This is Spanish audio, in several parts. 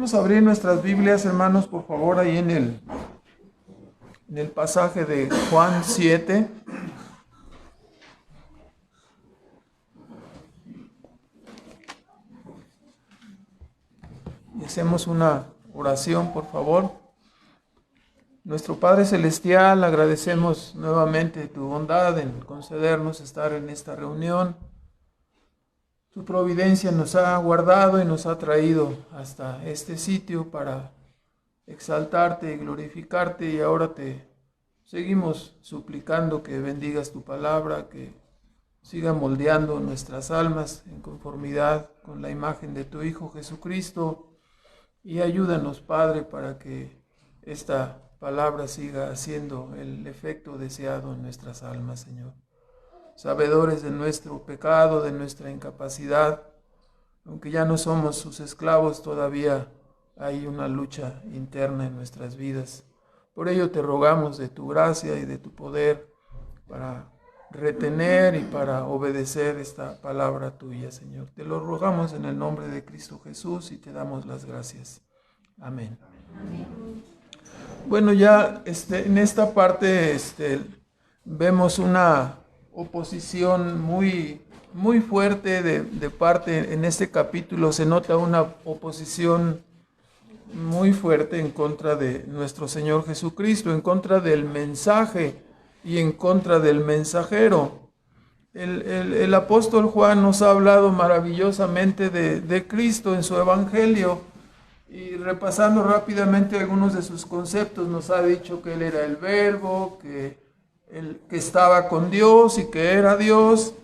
Vamos a abrir nuestras Biblias, hermanos, por favor, ahí en el pasaje de Juan 7. Y hacemos una oración, por favor. Nuestro Padre Celestial, agradecemos nuevamente tu bondad en concedernos estar en esta reunión. Tu providencia nos ha guardado y nos ha traído hasta este sitio para exaltarte y glorificarte, y ahora te seguimos suplicando que bendigas tu palabra, que siga moldeando nuestras almas en conformidad con la imagen de tu Hijo Jesucristo, y ayúdanos, Padre, para que esta palabra siga haciendo el efecto deseado en nuestras almas, Señor. Sabedores de nuestro pecado, de nuestra incapacidad, aunque ya no somos sus esclavos, todavía hay una lucha interna en nuestras vidas. Por ello te rogamos de tu gracia y de tu poder para retener y para obedecer esta palabra tuya, Señor. Te lo rogamos en el nombre de Cristo Jesús y te damos las gracias. Amén. Bueno, ya en esta parte vemos una oposición muy fuerte de parte, en este capítulo se nota una oposición muy fuerte en contra de nuestro Señor Jesucristo, en contra del mensaje y en contra del mensajero. El apóstol Juan nos ha hablado maravillosamente de Cristo en su evangelio, y repasando rápidamente algunos de sus conceptos, nos ha dicho que Él era el Verbo, que estaba con Dios y que era Dios,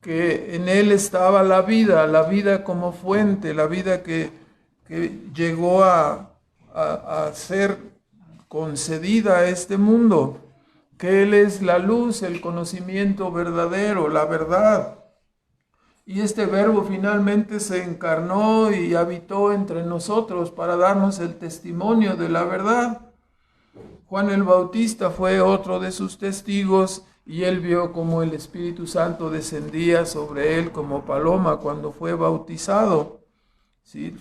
que en Él estaba la vida como fuente, la vida que llegó a ser concedida a este mundo, que Él es la luz, el conocimiento verdadero, la verdad. Y este Verbo finalmente se encarnó y habitó entre nosotros para darnos el testimonio de la verdad. Juan el Bautista fue otro de sus testigos, y él vio cómo el Espíritu Santo descendía sobre él como paloma cuando fue bautizado. ¿Sí?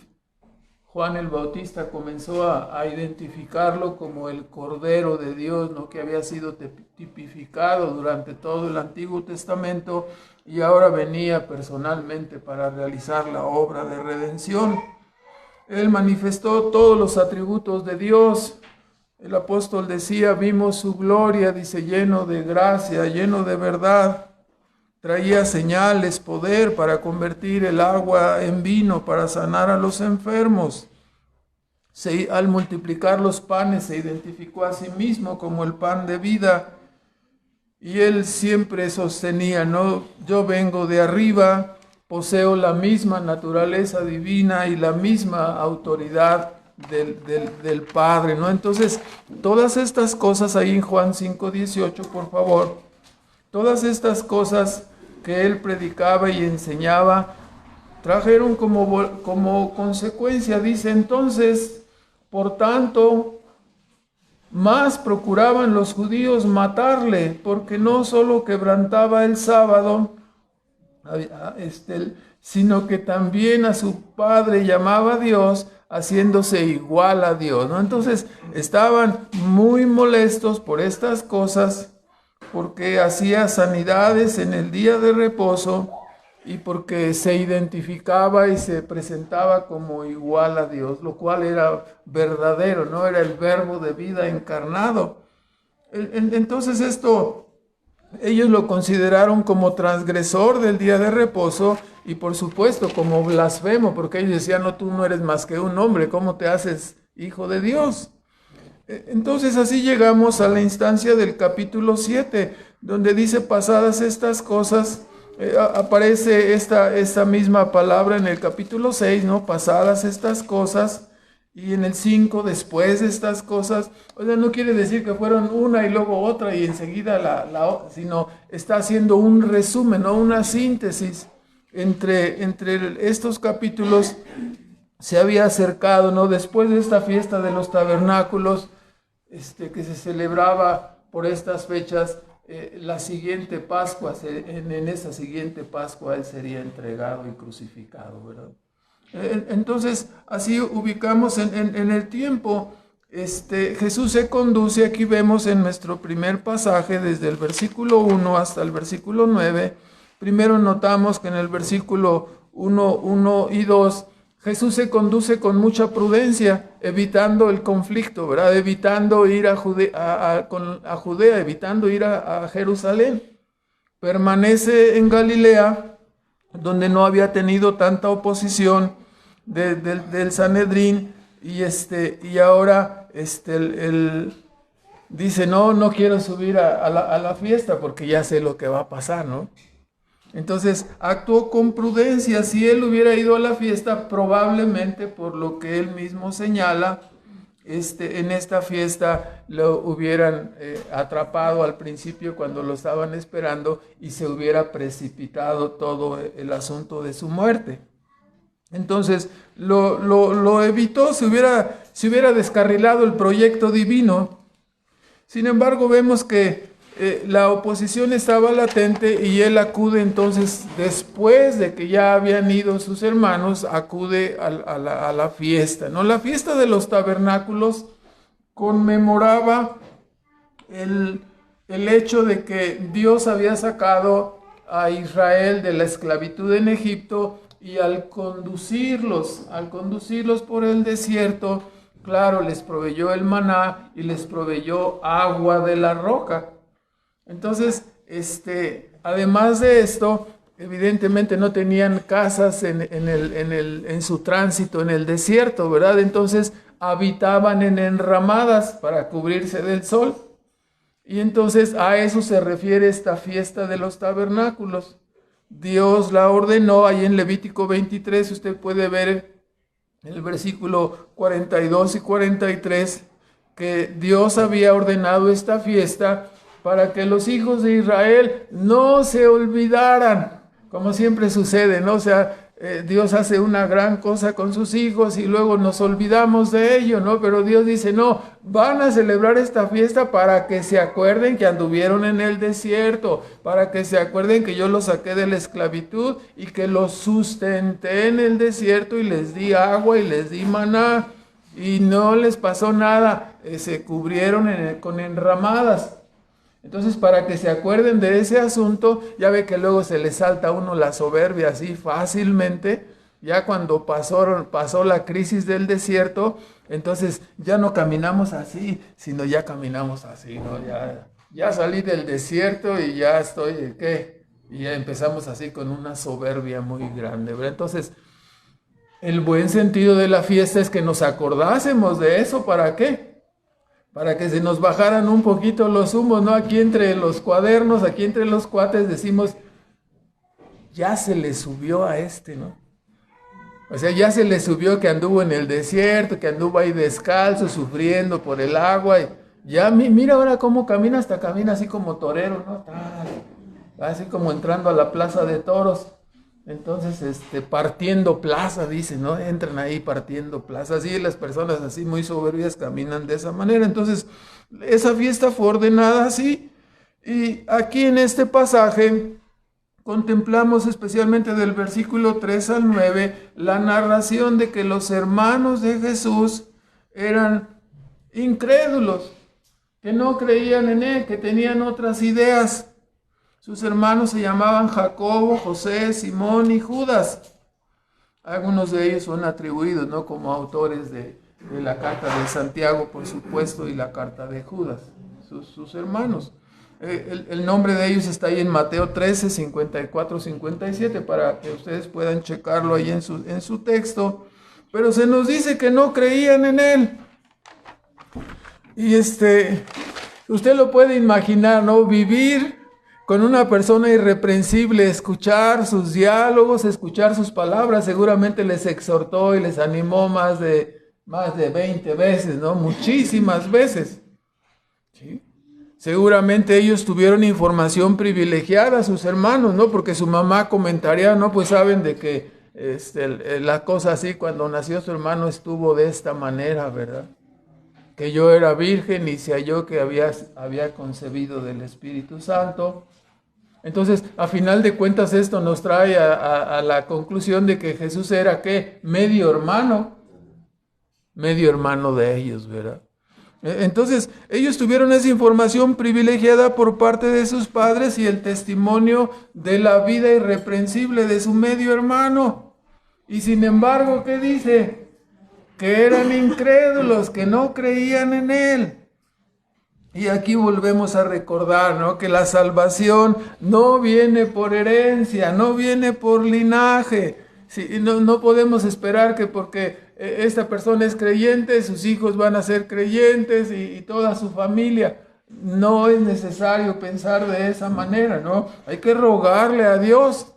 Juan el Bautista comenzó a identificarlo como el Cordero de Dios, ¿no?, que había sido tipificado durante todo el Antiguo Testamento, y ahora venía personalmente para realizar la obra de redención. Él manifestó todos los atributos de Dios. El apóstol decía, vimos su gloria, dice, lleno de gracia, lleno de verdad. Traía señales, poder para convertir el agua en vino, para sanar a los enfermos. Al multiplicar los panes se identificó a sí mismo como el pan de vida. Y él siempre sostenía, ¿no?, yo vengo de arriba, poseo la misma naturaleza divina y la misma autoridad del Padre, ¿no? Entonces, todas estas cosas ahí en Juan 5:18, por favor, todas estas cosas que él predicaba y enseñaba, trajeron como consecuencia, dice, entonces, por tanto, más procuraban los judíos matarle, porque no solo quebrantaba el sábado, sino que también a su Padre llamaba a Dios, haciéndose igual a Dios, ¿no? Entonces estaban muy molestos por estas cosas, porque hacía sanidades en el día de reposo y porque se identificaba y se presentaba como igual a Dios, lo cual era verdadero, ¿no? Era el Verbo de vida encarnado. Entonces ellos lo consideraron como transgresor del día de reposo y por supuesto como blasfemo, porque ellos decían, no, tú no eres más que un hombre, ¿cómo te haces hijo de Dios? Entonces así llegamos a la instancia del capítulo 7, donde dice, pasadas estas cosas, aparece esta misma palabra en el capítulo 6, ¿no? Pasadas estas cosas, y en el 5, después de estas cosas. O sea, no quiere decir que fueron una y luego otra y enseguida sino está haciendo un resumen, ¿no?, una síntesis entre estos capítulos. Se había acercado, ¿no?, después de esta fiesta de los tabernáculos, que se celebraba por estas fechas, la siguiente Pascua, en esa siguiente Pascua él sería entregado y crucificado, ¿verdad? Entonces, así ubicamos en el tiempo. Jesús se conduce, aquí vemos en nuestro primer pasaje, desde el versículo 1 hasta el versículo 9. Primero notamos que en el versículo 1 y 2, Jesús se conduce con mucha prudencia, evitando el conflicto, ¿verdad? Evitando ir a Judea, evitando ir a Jerusalén. Permanece en Galilea, donde no había tenido tanta oposición del Sanedrín, y ahora él dice, no quiero subir a la fiesta porque ya sé lo que va a pasar, ¿no? Entonces actuó con prudencia. Si él hubiera ido a la fiesta, probablemente, por lo que él mismo señala, en esta fiesta lo hubieran atrapado al principio cuando lo estaban esperando y se hubiera precipitado todo el asunto de su muerte. Entonces lo evitó, se hubiera descarrilado el proyecto divino. Sin embargo, vemos que la oposición estaba latente y él acude entonces, después de que ya habían ido sus hermanos, acude a la fiesta, ¿no? La fiesta de los tabernáculos conmemoraba el hecho de que Dios había sacado a Israel de la esclavitud en Egipto, y al conducirlos por el desierto, claro, les proveyó el maná y les proveyó agua de la roca. Entonces, además de esto, evidentemente no tenían casas en su tránsito en el desierto, ¿verdad? Entonces habitaban en enramadas para cubrirse del sol. Y entonces a eso se refiere esta fiesta de los tabernáculos. Dios la ordenó, ahí en Levítico 23, usted puede ver el versículo 42 y 43, que Dios había ordenado esta fiesta para que los hijos de Israel no se olvidaran, como siempre sucede, ¿no? O sea, Dios hace una gran cosa con sus hijos y luego nos olvidamos de ello, ¿no? Pero Dios dice, no, van a celebrar esta fiesta para que se acuerden que anduvieron en el desierto, para que se acuerden que yo los saqué de la esclavitud y que los sustenté en el desierto y les di agua y les di maná y no les pasó nada, se cubrieron con enramadas. Entonces, para que se acuerden de ese asunto, ya ve que luego se le salta a uno la soberbia así fácilmente. Ya cuando pasó la crisis del desierto, entonces ya no caminamos así, sino ya caminamos así, ¿no? Ya salí del desierto y ya estoy, ¿qué? Y ya empezamos así con una soberbia muy grande, ¿verdad? Entonces, el buen sentido de la fiesta es que nos acordásemos de eso. ¿Para qué? Para que se nos bajaran un poquito los humos, ¿no? Aquí entre los cuadernos, aquí entre los cuates decimos, ya se le subió a ¿no? O sea, ya se le subió que anduvo en el desierto, que anduvo ahí descalzo, sufriendo por el agua. Y ya mira ahora cómo camina, hasta camina así como torero, ¿no? Así como entrando a la plaza de toros. Entonces, partiendo plaza, dice, ¿no? Entran ahí partiendo plaza. Así las personas así muy soberbias caminan de esa manera. Entonces, esa fiesta fue ordenada así. Y aquí en este pasaje contemplamos especialmente del versículo 3 al 9 la narración de que los hermanos de Jesús eran incrédulos, que no creían en él, que tenían otras ideas. Sus hermanos se llamaban Jacobo, José, Simón y Judas. Algunos de ellos son atribuidos, ¿no?, como autores de la carta de Santiago, por supuesto, y la carta de Judas, sus hermanos. El nombre de ellos está ahí en Mateo 13, 54, 57, para que ustedes puedan checarlo ahí en su texto. Pero se nos dice que no creían en él. Y usted lo puede imaginar, ¿no? Vivir con una persona irreprensible, escuchar sus diálogos, escuchar sus palabras. Seguramente les exhortó y les animó más de 20 veces, ¿no? Muchísimas veces. ¿Sí? Seguramente ellos tuvieron información privilegiada, sus hermanos, ¿no? Porque su mamá comentaría, ¿no? Pues saben de que la cosa así, cuando nació su hermano estuvo de esta manera, ¿verdad? Que yo era virgen y se halló que había concebido del Espíritu Santo. Entonces, a final de cuentas, esto nos trae a la conclusión de que Jesús era, ¿qué? Medio hermano de ellos, ¿verdad? Entonces, ellos tuvieron esa información privilegiada por parte de sus padres y el testimonio de la vida irreprensible de su medio hermano. Y sin embargo, ¿qué dice? Que eran incrédulos, que no creían en él. Y aquí volvemos a recordar, ¿no?, que la salvación no viene por herencia, no viene por linaje. Sí, no podemos esperar que porque esta persona es creyente, sus hijos van a ser creyentes y toda su familia. No es necesario pensar de esa manera, ¿no? Hay que rogarle a Dios.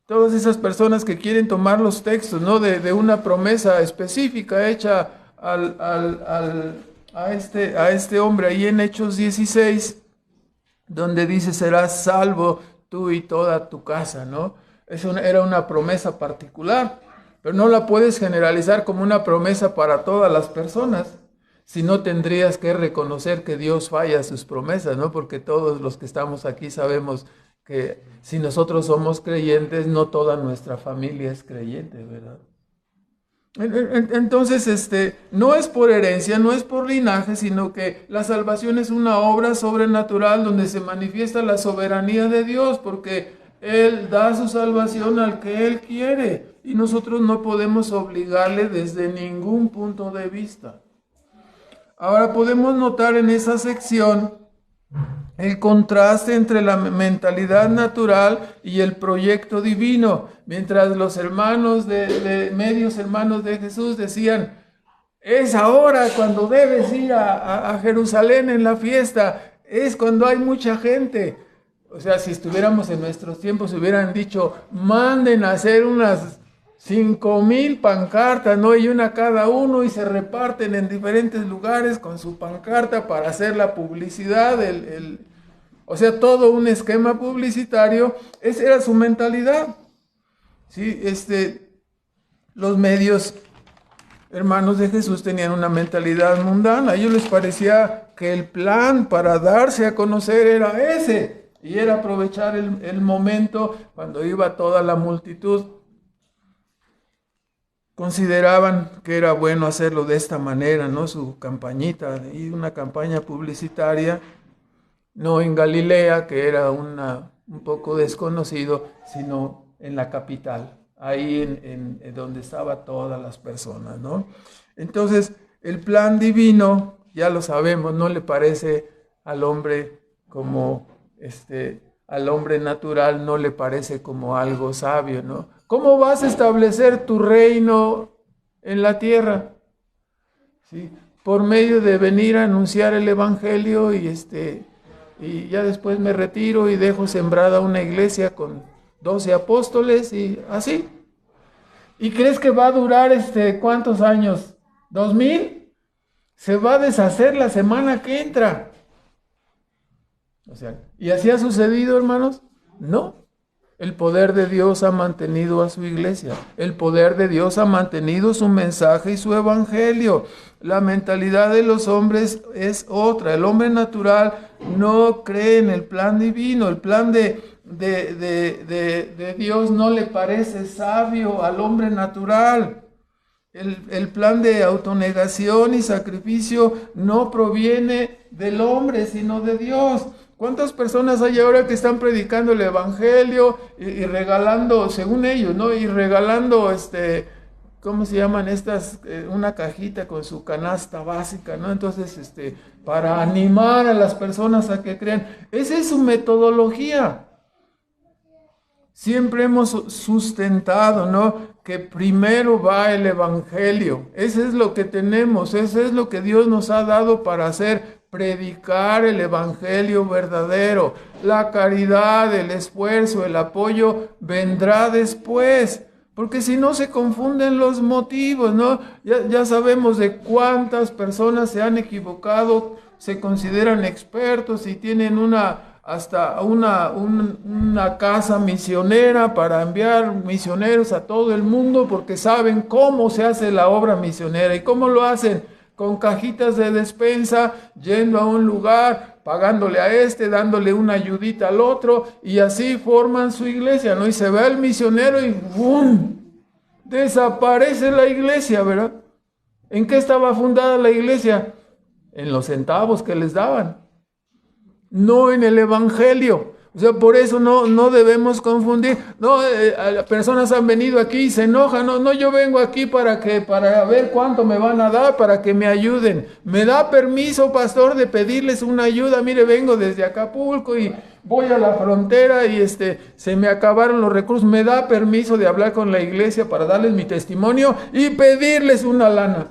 Todas esas personas que quieren tomar los textos, ¿no?, de una promesa específica hecha a este hombre ahí en Hechos 16, donde dice: serás salvo tú y toda tu casa, ¿no? Era una promesa particular, pero no la puedes generalizar como una promesa para todas las personas, si no tendrías que reconocer que Dios falla sus promesas, ¿no? Porque todos los que estamos aquí sabemos que si nosotros somos creyentes, no toda nuestra familia es creyente, ¿verdad? Entonces, no es por herencia, no es por linaje, sino que la salvación es una obra sobrenatural donde se manifiesta la soberanía de Dios, porque Él da su salvación al que Él quiere y nosotros no podemos obligarle desde ningún punto de vista. Ahora podemos notar en esa sección el contraste entre la mentalidad natural y el proyecto divino. Mientras los hermanos medios hermanos de Jesús decían: es ahora cuando debes ir a Jerusalén en la fiesta, es cuando hay mucha gente. O sea, si estuviéramos en nuestros tiempos, hubieran dicho: manden a hacer unas 5,000 pancartas, ¿no? Y una cada uno, y se reparten en diferentes lugares con su pancarta para hacer la publicidad, o sea, todo un esquema publicitario. Esa era su mentalidad. Sí, los medios hermanos de Jesús tenían una mentalidad mundana. A ellos les parecía que el plan para darse a conocer era ese, y era aprovechar el momento cuando iba toda la multitud. Consideraban que era bueno hacerlo de esta manera, ¿no? Su campañita, y una campaña publicitaria, no en Galilea, que era un poco desconocido, sino en la capital, ahí en donde estaban todas las personas, ¿no? Entonces, el plan divino, ya lo sabemos, no le parece al hombre como al hombre natural, no le parece como algo sabio, ¿no? ¿Cómo vas a establecer tu reino en la tierra? ¿Sí? Por medio de venir a anunciar el evangelio y ya después me retiro y dejo sembrada una iglesia con 12 apóstoles y así. ¿Y crees que va a durar cuántos años? ¿2000? Se va a deshacer la semana que entra. O sea, ¿y así ha sucedido, hermanos? No. El poder de Dios ha mantenido a su iglesia. El poder de Dios ha mantenido su mensaje y su evangelio. La mentalidad de los hombres es otra. El hombre natural no cree en el plan divino. El plan de Dios no le parece sabio al hombre natural. El plan de autonegación y sacrificio no proviene del hombre, sino de Dios. ¿Cuántas personas hay ahora que están predicando el evangelio y regalando, según ellos, ¿no? Y regalando, ¿cómo se llaman estas? Una cajita con su canasta básica, ¿no? Entonces, para animar a las personas a que crean. Esa es su metodología. Siempre hemos sustentado, ¿no?, que primero va el evangelio. Eso es lo que tenemos, eso es lo que Dios nos ha dado para hacer. Predicar el evangelio verdadero. La caridad, el esfuerzo, el apoyo vendrá después, porque si no se confunden los motivos, ¿no? Ya sabemos de cuántas personas se han equivocado, se consideran expertos y tienen hasta una casa misionera para enviar misioneros a todo el mundo, porque saben cómo se hace la obra misionera. ¿Y cómo lo hacen? Con cajitas de despensa, yendo a un lugar, pagándole a este, dándole una ayudita al otro, y así forman su iglesia, ¿no? Y se va el misionero y ¡bum! Desaparece la iglesia, ¿verdad? ¿En qué estaba fundada la iglesia? En los centavos que les daban, no en el evangelio. O sea, por eso no debemos confundir. No, personas han venido aquí y se enojan. No, yo vengo aquí para ver cuánto me van a dar, para que me ayuden. ¿Me da permiso, pastor, de pedirles una ayuda? Mire, vengo desde Acapulco y voy a la frontera y se me acabaron los recursos. ¿Me da permiso de hablar con la iglesia para darles mi testimonio y pedirles una lana?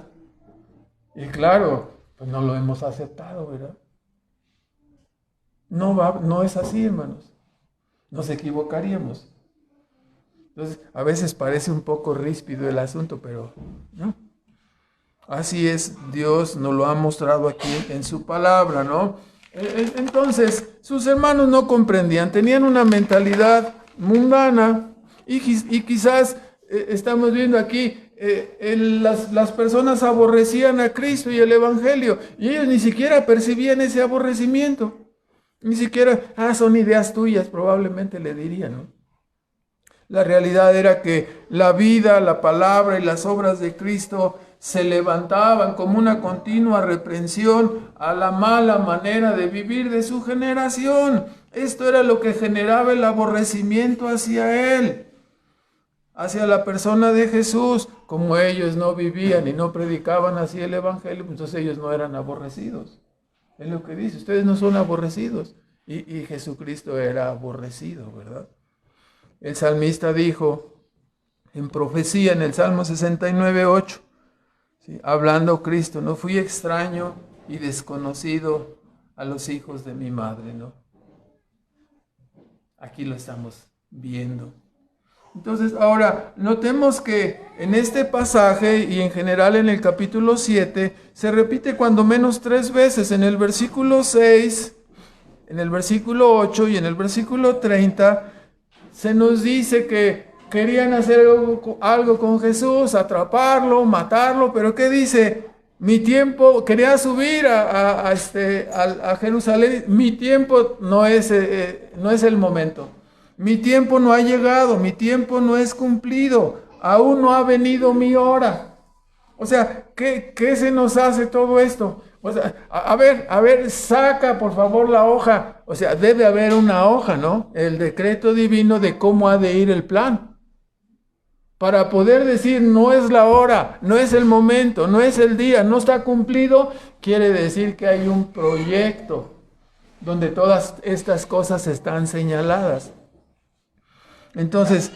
Y claro, pues no lo hemos aceptado, ¿verdad? No es así, hermanos. Nos equivocaríamos. Entonces, a veces parece un poco ríspido el asunto, pero no. Así es, Dios nos lo ha mostrado aquí en su palabra, ¿no? Entonces, sus hermanos no comprendían, tenían una mentalidad mundana y quizás estamos viendo aquí, las personas aborrecían a Cristo y el Evangelio y ellos ni siquiera percibían ese aborrecimiento. Ni siquiera, son ideas tuyas, probablemente le dirían, ¿no? La realidad era que la vida, la palabra y las obras de Cristo se levantaban como una continua reprensión a la mala manera de vivir de su generación. Esto era lo que generaba el aborrecimiento hacia Él, hacia la persona de Jesús. Como ellos no vivían y no predicaban así el Evangelio, entonces ellos no eran aborrecidos. Es lo que dice, ustedes no son aborrecidos. Y Jesucristo era aborrecido, ¿verdad? El salmista dijo en profecía en el Salmo 69:8, ¿sí? Hablando Cristo, no fui extraño y desconocido a los hijos de mi madre, ¿no? Aquí lo estamos viendo. Entonces, ahora, notemos que en este pasaje y en general en el capítulo 7, se repite cuando menos 3 veces, en el versículo 6, en el versículo 8 y en el versículo 30, se nos dice que querían hacer algo con Jesús, atraparlo, matarlo, pero ¿qué dice? Mi tiempo, quería subir a Jerusalén, mi tiempo no es el momento. Mi tiempo no ha llegado, mi tiempo no es cumplido, aún no ha venido mi hora. O sea, ¿qué se nos hace todo esto? O sea, a ver, saca por favor la hoja. O sea, debe haber una hoja, ¿no? El decreto divino de cómo ha de ir el plan. Para poder decir, no es la hora, no es el momento, no es el día, no está cumplido, quiere decir que hay un proyecto donde todas estas cosas están señaladas. Entonces,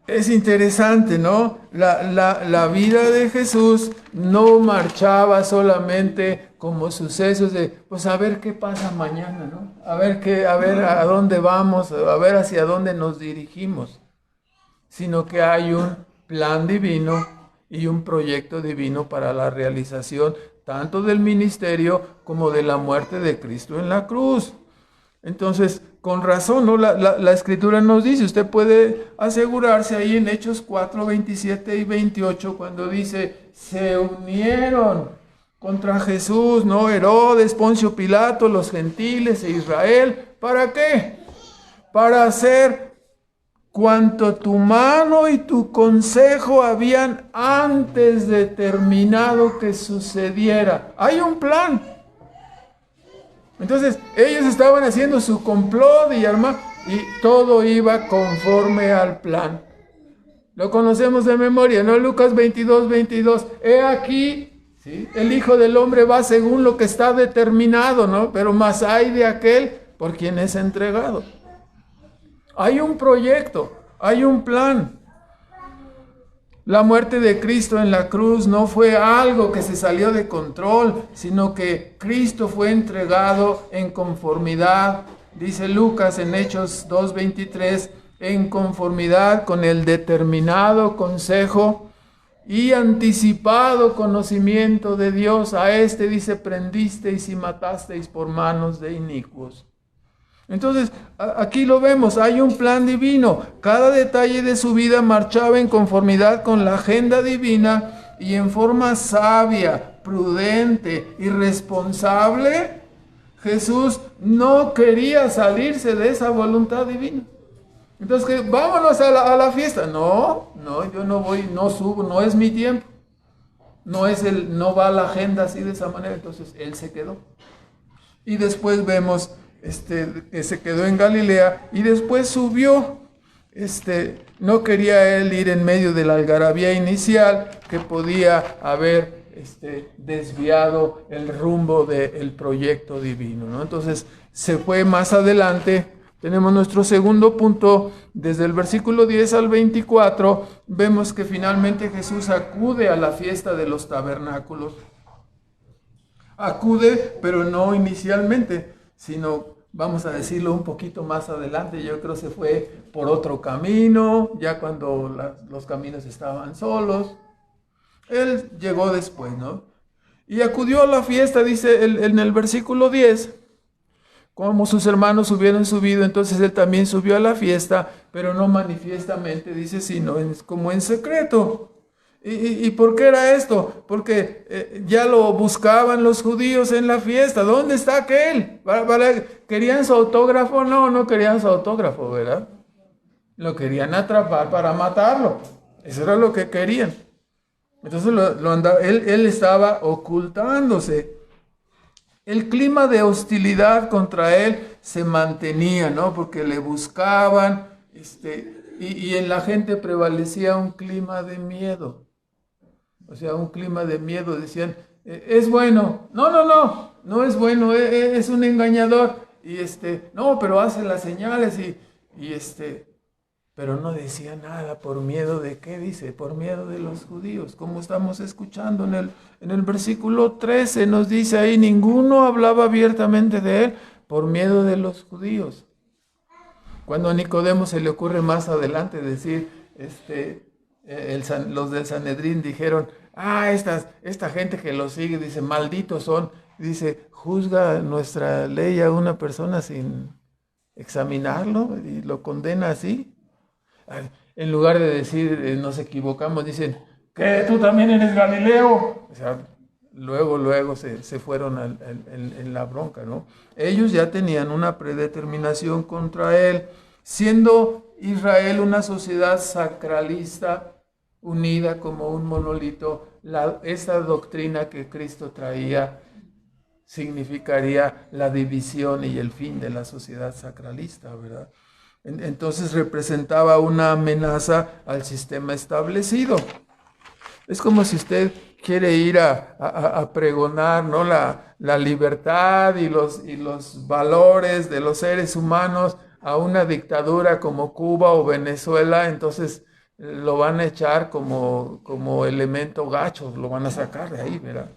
es interesante, ¿no? La vida de Jesús no marchaba solamente como sucesos de, pues a ver qué pasa mañana, ¿no? A ver a dónde vamos, a ver hacia dónde nos dirigimos, sino que hay un plan divino y un proyecto divino para la realización tanto del ministerio como de la muerte de Cristo en la cruz. Entonces, con razón, ¿no? La Escritura nos dice, usted puede asegurarse ahí en Hechos 4, 27 y 28, cuando dice, se unieron contra Jesús, ¿no? Herodes, Poncio Pilato, los gentiles e Israel. ¿Para qué? Para hacer cuanto tu mano y tu consejo habían antes determinado que sucediera. Hay un plan. Entonces, ellos estaban haciendo su complot y todo iba conforme al plan. Lo conocemos de memoria, ¿no? Lucas 22, 22. He aquí, ¿sí? El Hijo del Hombre va según lo que está determinado, ¿no? Pero más hay de aquel por quien es entregado. Hay un proyecto, hay un plan. La muerte de Cristo en la cruz no fue algo que se salió de control, sino que Cristo fue entregado en conformidad, dice Lucas en Hechos 2:23, en conformidad con el determinado consejo y anticipado conocimiento de Dios. A este dice, prendisteis y matasteis por manos de inicuos. Entonces, aquí lo vemos, hay un plan divino. Cada detalle de su vida marchaba en conformidad con la agenda divina y en forma sabia, prudente y responsable. Jesús no quería salirse de esa voluntad divina. Entonces, vámonos a la fiesta. No, yo no voy, no subo, no es mi tiempo. No va la agenda así de esa manera. Entonces, él se quedó. Y después vemos que se quedó en Galilea y después subió. No quería él ir en medio de la algarabía inicial que podía haber desviado el rumbo del proyecto divino, ¿no? Entonces se fue más adelante. Tenemos nuestro segundo punto, desde el versículo 10 al 24, vemos que finalmente Jesús acude a la fiesta de los tabernáculos. Acude, pero no inicialmente, sino, vamos a decirlo un poquito más adelante. Yo creo que se fue por otro camino, ya cuando los caminos estaban solos. Él llegó después, ¿no? Y acudió a la fiesta, dice en el versículo 10, como sus hermanos hubieran subido, entonces él también subió a la fiesta, pero no manifiestamente, dice, sino como en secreto. ¿Y por qué era esto? Porque ya lo buscaban los judíos en la fiesta. ¿Dónde está aquel? ¿Querían su autógrafo? No querían su autógrafo, ¿verdad? Lo querían atrapar para matarlo. Eso era lo que querían. Entonces él estaba ocultándose. El clima de hostilidad contra él se mantenía, ¿no? Porque le buscaban, y en la gente prevalecía un clima de miedo. O sea, un clima de miedo. Decían, es bueno. No es bueno, es un engañador. Y no, pero hace las señales pero no decía nada. ¿Por miedo de qué? Dice, por miedo de los judíos. Como estamos escuchando en el versículo 13, nos dice ahí, ninguno hablaba abiertamente de él por miedo de los judíos. Cuando a Nicodemo se le ocurre más adelante decir, los del Sanedrín dijeron, esta gente que lo sigue, dice, malditos son. Dice, juzga nuestra ley a una persona sin examinarlo y lo condena así. En lugar de decir, nos equivocamos, dicen, ¿qué? ¿Tú también eres Galileo? O sea, luego se fueron en la bronca, ¿no? Ellos ya tenían una predeterminación contra él, siendo Israel una sociedad sacralista, unida como un monolito. Esta doctrina que Cristo traía significaría la división y el fin de la sociedad sacralista, ¿verdad? Entonces representaba una amenaza al sistema establecido. Es como si usted quiere ir a pregonar, ¿no? la libertad y los valores de los seres humanos a una dictadura como Cuba o Venezuela. Entonces lo van a echar como elemento gacho, lo van a sacar de ahí, ¿verdad?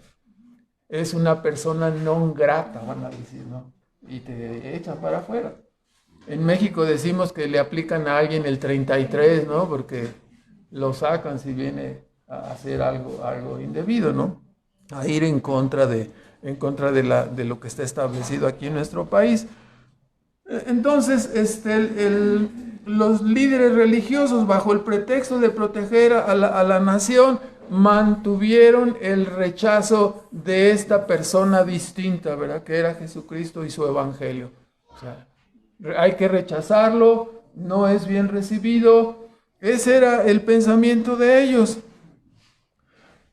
Es una persona non grata, van a decir, ¿no? Y te echan para afuera. En México decimos que le aplican a alguien el 33, ¿no? Porque lo sacan si viene a hacer algo indebido, ¿no? A ir en contra de lo que está establecido aquí en nuestro país. Entonces, los líderes religiosos, bajo el pretexto de proteger a la nación, mantuvieron el rechazo de esta persona distinta, ¿verdad? Que era Jesucristo y su evangelio. O sea, hay que rechazarlo, no es bien recibido. Ese era el pensamiento de ellos.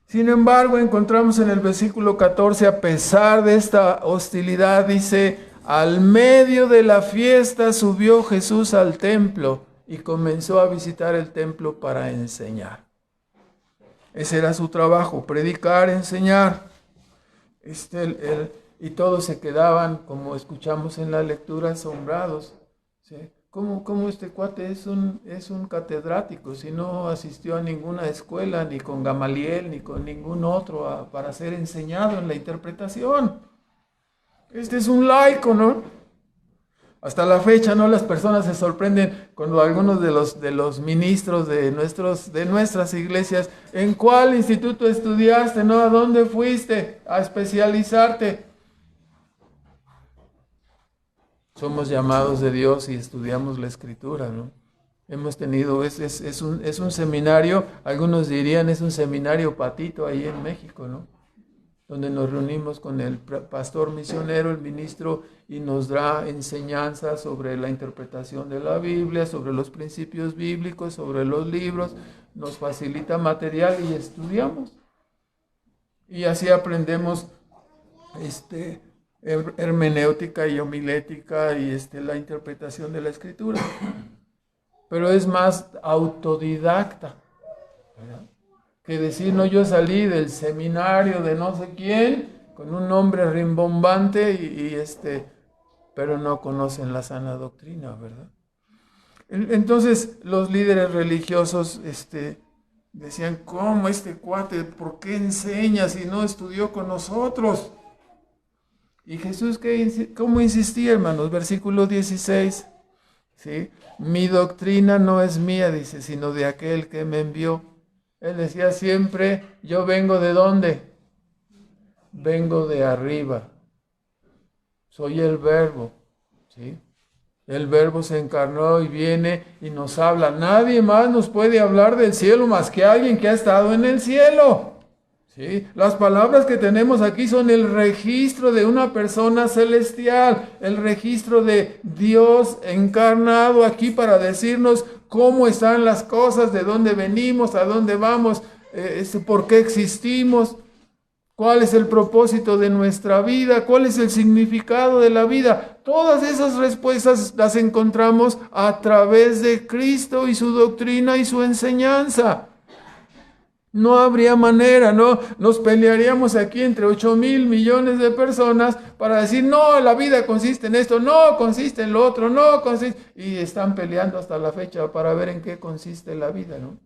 Sin embargo, encontramos en el versículo 14, a pesar de esta hostilidad, dice, al medio de la fiesta subió Jesús al templo y comenzó a visitar el templo para enseñar. Ese era su trabajo, predicar, enseñar. Y todos se quedaban, como escuchamos en la lectura, asombrados. ¿Sí? ¿Cómo este cuate es un catedrático si no asistió a ninguna escuela, ni con Gamaliel, ni con ningún otro para ser enseñado en la interpretación? Este es un laico, ¿no? Hasta la fecha, ¿no? Las personas se sorprenden cuando algunos de los ministros de nuestras iglesias, ¿en cuál instituto estudiaste? ¿No? ¿A dónde fuiste a especializarte? Somos llamados de Dios y estudiamos la Escritura, ¿no? Hemos tenido, es un seminario, algunos dirían es un seminario patito ahí en México, ¿no? donde nos reunimos con el pastor misionero, el ministro, y nos da enseñanzas sobre la interpretación de la Biblia, sobre los principios bíblicos, sobre los libros, nos facilita material y estudiamos. Y así aprendemos hermenéutica y homilética y la interpretación de la Escritura. Pero es más autodidacta, ¿verdad? Que decir, no, yo salí del seminario de no sé quién, con un nombre rimbombante pero no conocen la sana doctrina, ¿verdad? Entonces los líderes religiosos decían, ¿cómo este cuate, por qué enseña si no estudió con nosotros? Y Jesús, ¿cómo insistía, hermanos? Versículo 16, ¿sí? Mi doctrina no es mía, dice, sino de aquel que me envió. Él decía siempre, yo vengo ¿de dónde? Vengo de arriba. Soy el Verbo, ¿sí? El Verbo se encarnó y viene y nos habla. Nadie más nos puede hablar del cielo más que alguien que ha estado en el cielo, ¿sí? Las palabras que tenemos aquí son el registro de una persona celestial, el registro de Dios encarnado aquí para decirnos cómo están las cosas, de dónde venimos, a dónde vamos, por qué existimos, cuál es el propósito de nuestra vida, cuál es el significado de la vida. Todas esas respuestas las encontramos a través de Cristo y su doctrina y su enseñanza. No habría manera, ¿no? Nos pelearíamos aquí entre 8,000 millones de personas para decir, no, la vida consiste en esto, no, consiste en lo otro, no, consiste... Y están peleando hasta la fecha para ver en qué consiste la vida, ¿no?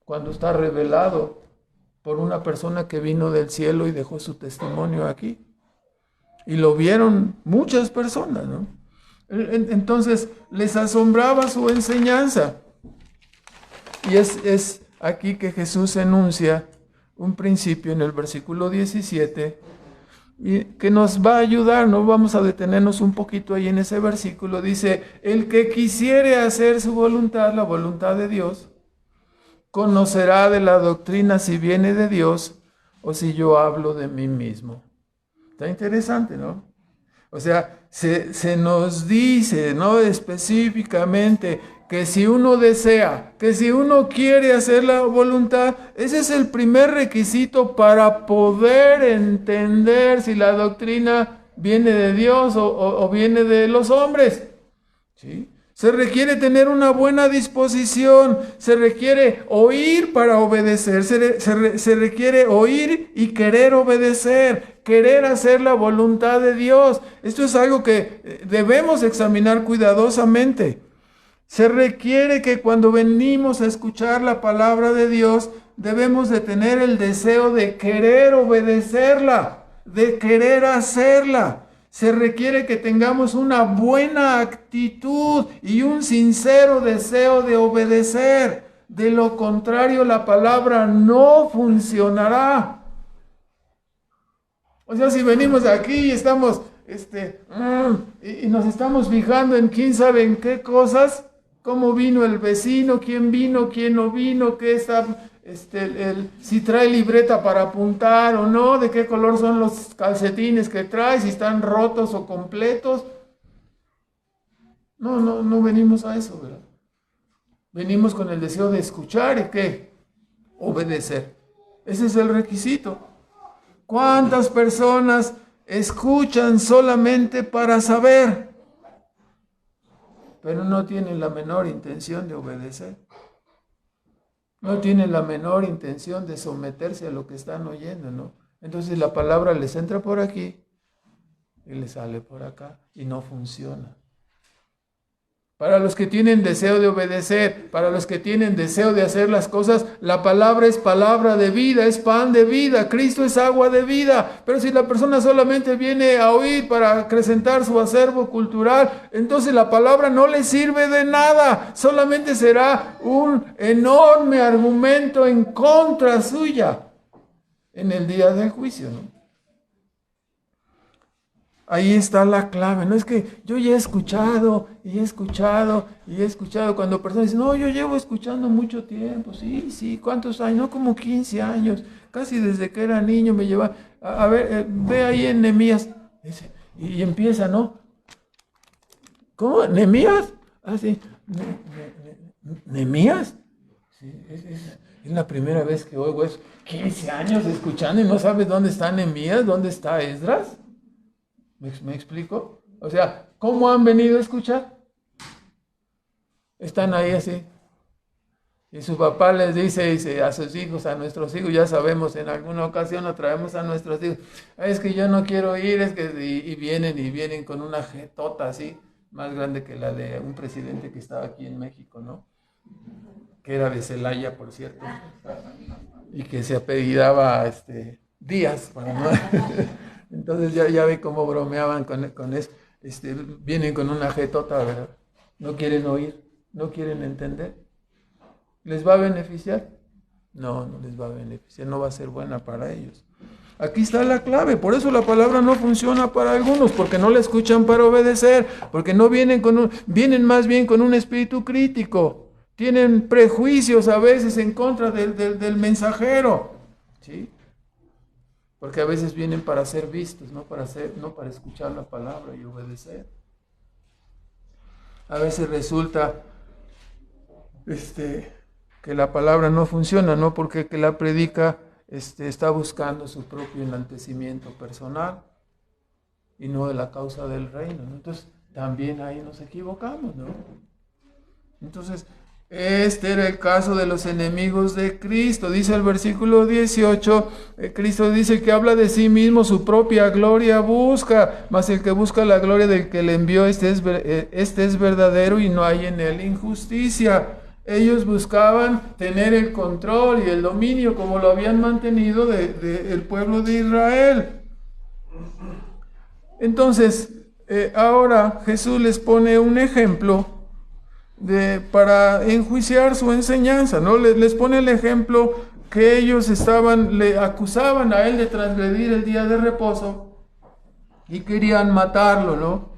Cuando está revelado por una persona que vino del cielo y dejó su testimonio aquí. Y lo vieron muchas personas, ¿no? Entonces, les asombraba su enseñanza. Y es aquí que Jesús enuncia un principio en el versículo 17 y que nos va a ayudar, ¿no? Vamos a detenernos un poquito ahí en ese versículo. Dice, el que quisiere hacer su voluntad, la voluntad de Dios, conocerá de la doctrina si viene de Dios o si yo hablo de mí mismo. Está interesante, ¿no? O sea, se nos dice, ¿no? Específicamente que si uno desea, que si uno quiere hacer la voluntad, ese es el primer requisito para poder entender si la doctrina viene de Dios o viene de los hombres, ¿sí? Se requiere tener una buena disposición, se requiere oír para obedecer, se requiere oír y querer obedecer, querer hacer la voluntad de Dios. Esto es algo que debemos examinar cuidadosamente. Se requiere que cuando venimos a escuchar la palabra de Dios, debemos de tener el deseo de querer obedecerla, de querer hacerla. Se requiere que tengamos una buena actitud y un sincero deseo de obedecer. De lo contrario, la palabra no funcionará. O sea, si venimos aquí y estamos, y nos estamos fijando en quién sabe en qué cosas, cómo vino el vecino, quién no vino, qué está... si trae libreta para apuntar o no, de qué color son los calcetines que trae, si están rotos o completos. No venimos a eso, ¿verdad? Venimos con el deseo de escuchar y ¿qué? Obedecer. Ese es el requisito. ¿Cuántas personas escuchan solamente para saber, pero no tienen la menor intención de obedecer? No tienen la menor intención de someterse a lo que están oyendo, ¿no? Entonces la palabra les entra por aquí y les sale por acá y no funciona. Para los que tienen deseo de obedecer, para los que tienen deseo de hacer las cosas, la palabra es palabra de vida, es pan de vida, Cristo es agua de vida. Pero si la persona solamente viene a oír para acrecentar su acervo cultural, entonces la palabra no le sirve de nada, solamente será un enorme argumento en contra suya en el día del juicio, ¿no? ahí está la clave. No es que yo ya he escuchado, y he escuchado, y he escuchado. Cuando personas dicen, no, yo llevo escuchando mucho tiempo. Sí, ¿cuántos años? No, como 15 años. Casi desde que era niño me lleva. A ver, ve ahí en Nehemías. Y empieza, ¿no? ¿Cómo? ¿Nehemías? Ah, sí. ¿Nehemías? Sí, es la primera vez que oigo eso. 15 años escuchando y no sabes dónde está Nehemías, dónde está Esdras. ¿Me explico? O sea, ¿cómo han venido a escuchar? Están ahí así. Y su papá les dice a sus hijos, a nuestros hijos, ya sabemos, en alguna ocasión lo traemos a nuestros hijos, es que yo no quiero ir, es que y vienen con una jetota así, más grande que la de un presidente que estaba aquí en México, ¿no? Que era de Celaya, por cierto, y que se apellidaba Díaz, para no. Entonces ya ve cómo bromeaban con eso, vienen con una jetota, ¿verdad? No quieren oír, no quieren entender. ¿Les va a beneficiar? No, no les va a beneficiar, no va a ser buena para ellos. Aquí está la clave, por eso la palabra no funciona para algunos, porque no la escuchan para obedecer, porque no vienen vienen más bien con un espíritu crítico, tienen prejuicios a veces en contra del mensajero, ¿sí? Porque a veces vienen para ser vistos, no para escuchar la palabra y obedecer. A veces resulta que la palabra no funciona, no porque el que la predica está buscando su propio enaltecimiento personal y no de la causa del reino, ¿no? Entonces también ahí nos equivocamos, ¿no? Entonces este era el caso de los enemigos de Cristo. Dice el versículo 18, Cristo dice que habla de sí mismo, su propia gloria busca, mas el que busca la gloria del que le envió, este es verdadero y no hay en él injusticia. Ellos buscaban tener el control y el dominio como lo habían mantenido del pueblo de Israel. Entonces, ahora Jesús les pone un ejemplo para enjuiciar su enseñanza, ¿no? Les pone el ejemplo que ellos le acusaban a él de transgredir el día de reposo y querían matarlo, ¿no?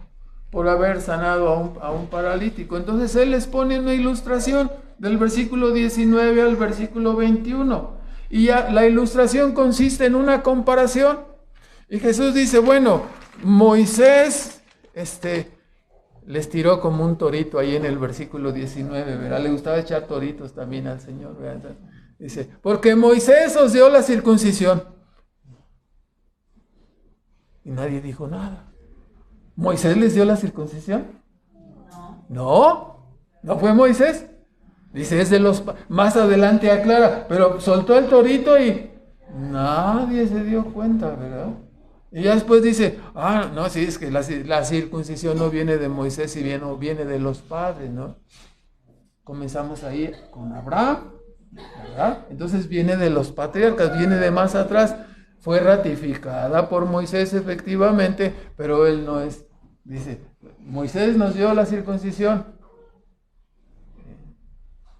Por haber sanado a un paralítico. Entonces él les pone una ilustración del versículo 19 al versículo 21. Y ya la ilustración consiste en una comparación. Y Jesús dice, bueno, Moisés les tiró como un torito ahí en el versículo 19, ¿verdad? Le gustaba echar toritos también al Señor, ¿verdad? Dice, porque Moisés os dio la circuncisión. Y nadie dijo nada. ¿Moisés les dio la circuncisión? No fue Moisés. Dice, es de los... Más adelante aclara, pero soltó el torito y nadie se dio cuenta, ¿verdad? Y ya después dice, no, sí, es que la circuncisión no viene de Moisés, si viene de los padres, ¿no? Comenzamos ahí con Abraham, ¿verdad? Entonces viene de los patriarcas, viene de más atrás. Fue ratificada por Moisés efectivamente, pero él no es, dice, Moisés nos dio la circuncisión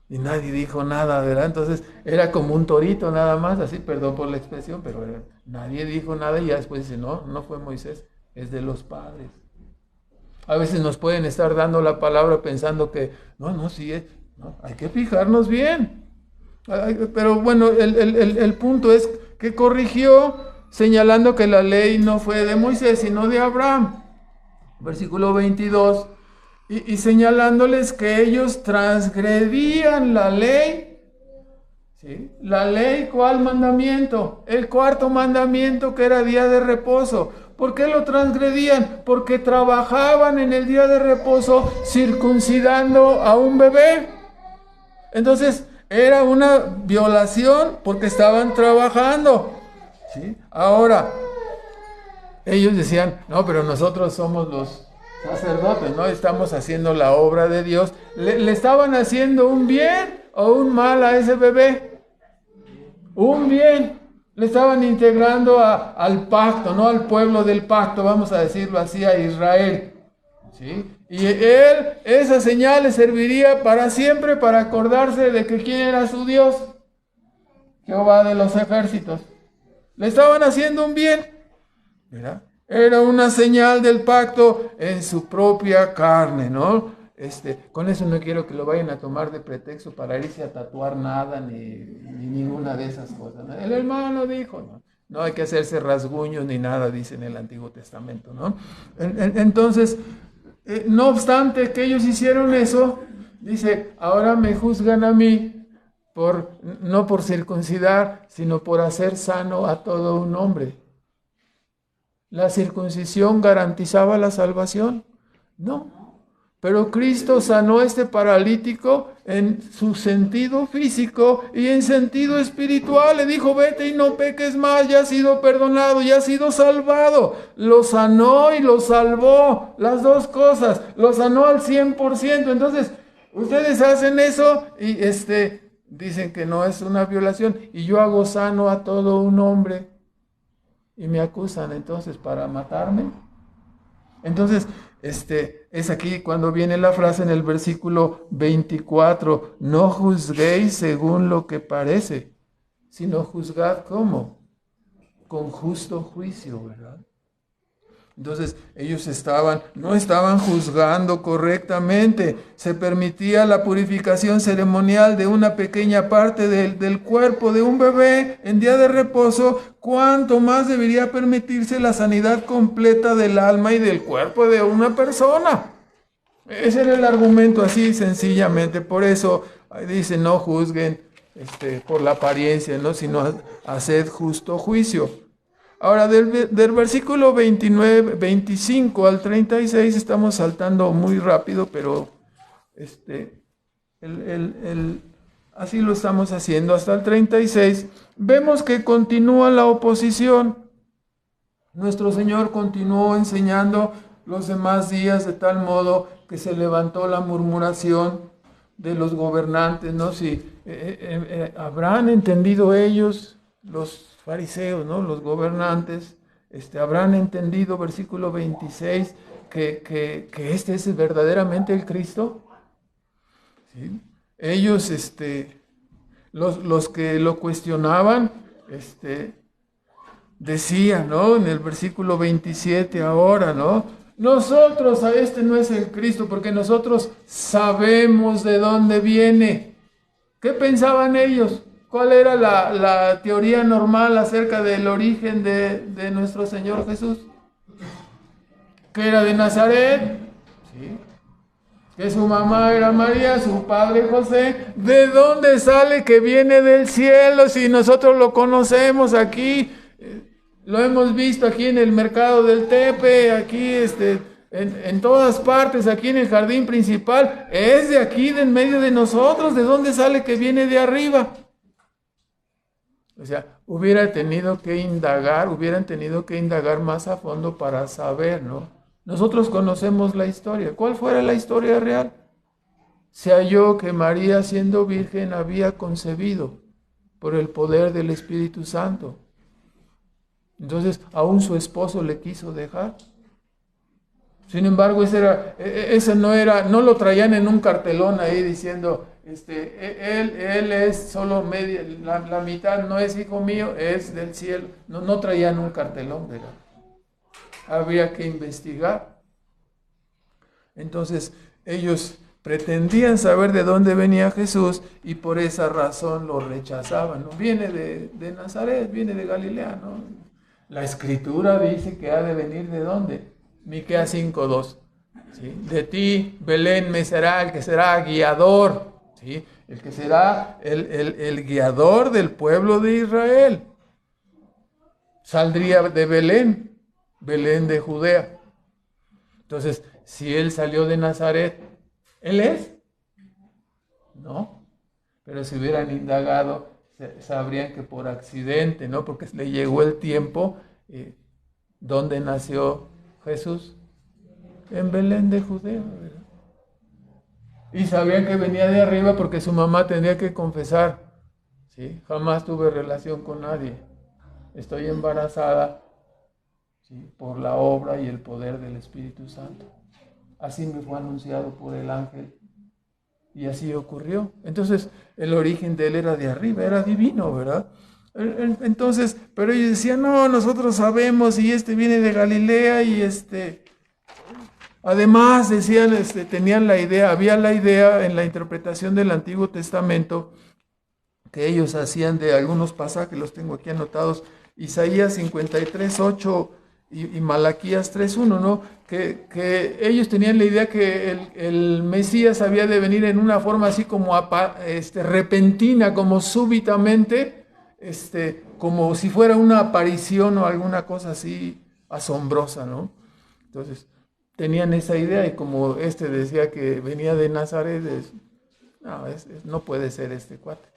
y nadie dijo nada, ¿verdad? Entonces era como un torito nada más, así, perdón por la expresión, pero nadie dijo nada y ya después dice, no fue Moisés, es de los padres. A veces nos pueden estar dando la palabra pensando que, sí, no, hay que fijarnos bien. Pero bueno, el punto es que corrigió señalando que la ley no fue de Moisés, sino de Abraham. Versículo 22. Y señalándoles que ellos transgredían la ley. ¿Sí? La ley, ¿cuál mandamiento? El cuarto mandamiento, que era día de reposo. ¿Por qué lo transgredían? Porque trabajaban en el día de reposo circuncidando a un bebé. Entonces, era una violación porque estaban trabajando. ¿Sí? Ahora, ellos decían, no, pero nosotros somos los sacerdotes, ¿no? Estamos haciendo la obra de Dios. ¿Le estaban haciendo un bien o un mal a ese bebé? Un bien. Le estaban integrando al pacto, ¿no? Al pueblo del pacto, vamos a decirlo así, a Israel. ¿Sí? Y esa señal le serviría para siempre, para acordarse de que quién era su Dios, Jehová de los ejércitos. Le estaban haciendo un bien, ¿verdad? Era una señal del pacto en su propia carne, ¿no? Con eso no quiero que lo vayan a tomar de pretexto para irse a tatuar nada ni ninguna de esas cosas, ¿no? El hermano dijo, ¿no? No hay que hacerse rasguños ni nada, dice en el Antiguo Testamento, ¿no? Entonces, no obstante que ellos hicieron eso, dice, ahora me juzgan a mí no por circuncidar, sino por hacer sano a todo un hombre. ¿La circuncisión garantizaba la salvación? No. Pero Cristo sanó a este paralítico en su sentido físico y en sentido espiritual. Le dijo, vete y no peques más, ya has sido perdonado, ya has sido salvado. Lo sanó y lo salvó, las dos cosas. Lo sanó al 100%. Entonces, ustedes hacen eso y dicen que no es una violación. Y yo hago sano a todo un hombre. Y me acusan entonces para matarme. Entonces, es aquí cuando viene la frase en el versículo 24, no juzguéis según lo que parece, sino juzgad ¿cómo? Con justo juicio, ¿verdad? Entonces ellos no estaban juzgando correctamente. Se permitía la purificación ceremonial de una pequeña parte del cuerpo de un bebé en día de reposo. ¿Cuánto más debería permitirse la sanidad completa del alma y del cuerpo de una persona? Ese era el argumento así sencillamente. Por eso dice, no juzguen por la apariencia, ¿no? Sino haced justo juicio. Ahora, del versículo 25 al 36 estamos saltando muy rápido, pero así lo estamos haciendo. Hasta el 36 vemos que continúa la oposición. Nuestro Señor continuó enseñando los demás días de tal modo que se levantó la murmuración de los gobernantes, ¿no? Si habrán entendido ellos, los fariseos, ¿no? Los gobernantes, habrán entendido, versículo 26, que este es verdaderamente el Cristo. ¿Sí? Ellos, los que lo cuestionaban, decían, ¿no? En el versículo 27 ahora, ¿no? Nosotros, no es el Cristo, porque nosotros sabemos de dónde viene. ¿Qué pensaban ellos? ¿Cuál era la teoría normal acerca del origen de nuestro Señor Jesús? Que era de Nazaret, ¿sí? Que su mamá era María, su padre José. ¿De dónde sale que viene del cielo si nosotros lo conocemos aquí? Lo hemos visto aquí en el mercado del Tepe, aquí en todas partes, aquí en el jardín principal. Es de aquí, de en medio de nosotros. ¿De dónde sale que viene de arriba? O sea, hubieran tenido que indagar más a fondo para saber, ¿no? Nosotros conocemos la historia. ¿Cuál fuera la historia real? Se halló que María, siendo virgen, había concebido por el poder del Espíritu Santo. Entonces, aún su esposo le quiso dejar. Sin embargo, no lo traían en un cartelón ahí diciendo, él es solo media, la mitad no es hijo mío, es del cielo. No traían un cartelón, ¿verdad? Había que investigar. Entonces, ellos pretendían saber de dónde venía Jesús y por esa razón lo rechazaban. ¿No? Viene de Nazaret, viene de Galilea, ¿no? La Escritura dice que ha de venir ¿de dónde? Miqueas 5:2. ¿Sí? De ti, Belén, me será el que será guiador. ¿Sí? El que será el guiador del pueblo de Israel. Saldría de Belén de Judea. Entonces, si él salió de Nazaret, ¿él es? No. Pero si hubieran indagado, sabrían que por accidente, ¿no? Porque le llegó el tiempo. ¿Dónde nació Jesús? En Belén de Judea, ¿verdad? Y sabían que venía de arriba porque su mamá tenía que confesar, ¿sí? Jamás tuve relación con nadie. Estoy embarazada, ¿sí? Por la obra y el poder del Espíritu Santo. Así me fue anunciado por el ángel. Y así ocurrió. Entonces, el origen de él era de arriba, era divino, ¿verdad? Entonces, pero ellos decían, no, nosotros sabemos y viene de Galilea y además decían, tenían la idea, había la idea en la interpretación del Antiguo Testamento que ellos hacían de algunos pasajes, los tengo aquí anotados, Isaías 53:8 y Malaquías 3:1, ¿no? Que ellos tenían la idea que el Mesías había de venir en una forma así como repentina, como súbitamente, como si fuera una aparición o alguna cosa así asombrosa, ¿no? Entonces, tenían esa idea y como decía que venía de Nazaret, no puede ser este cuate.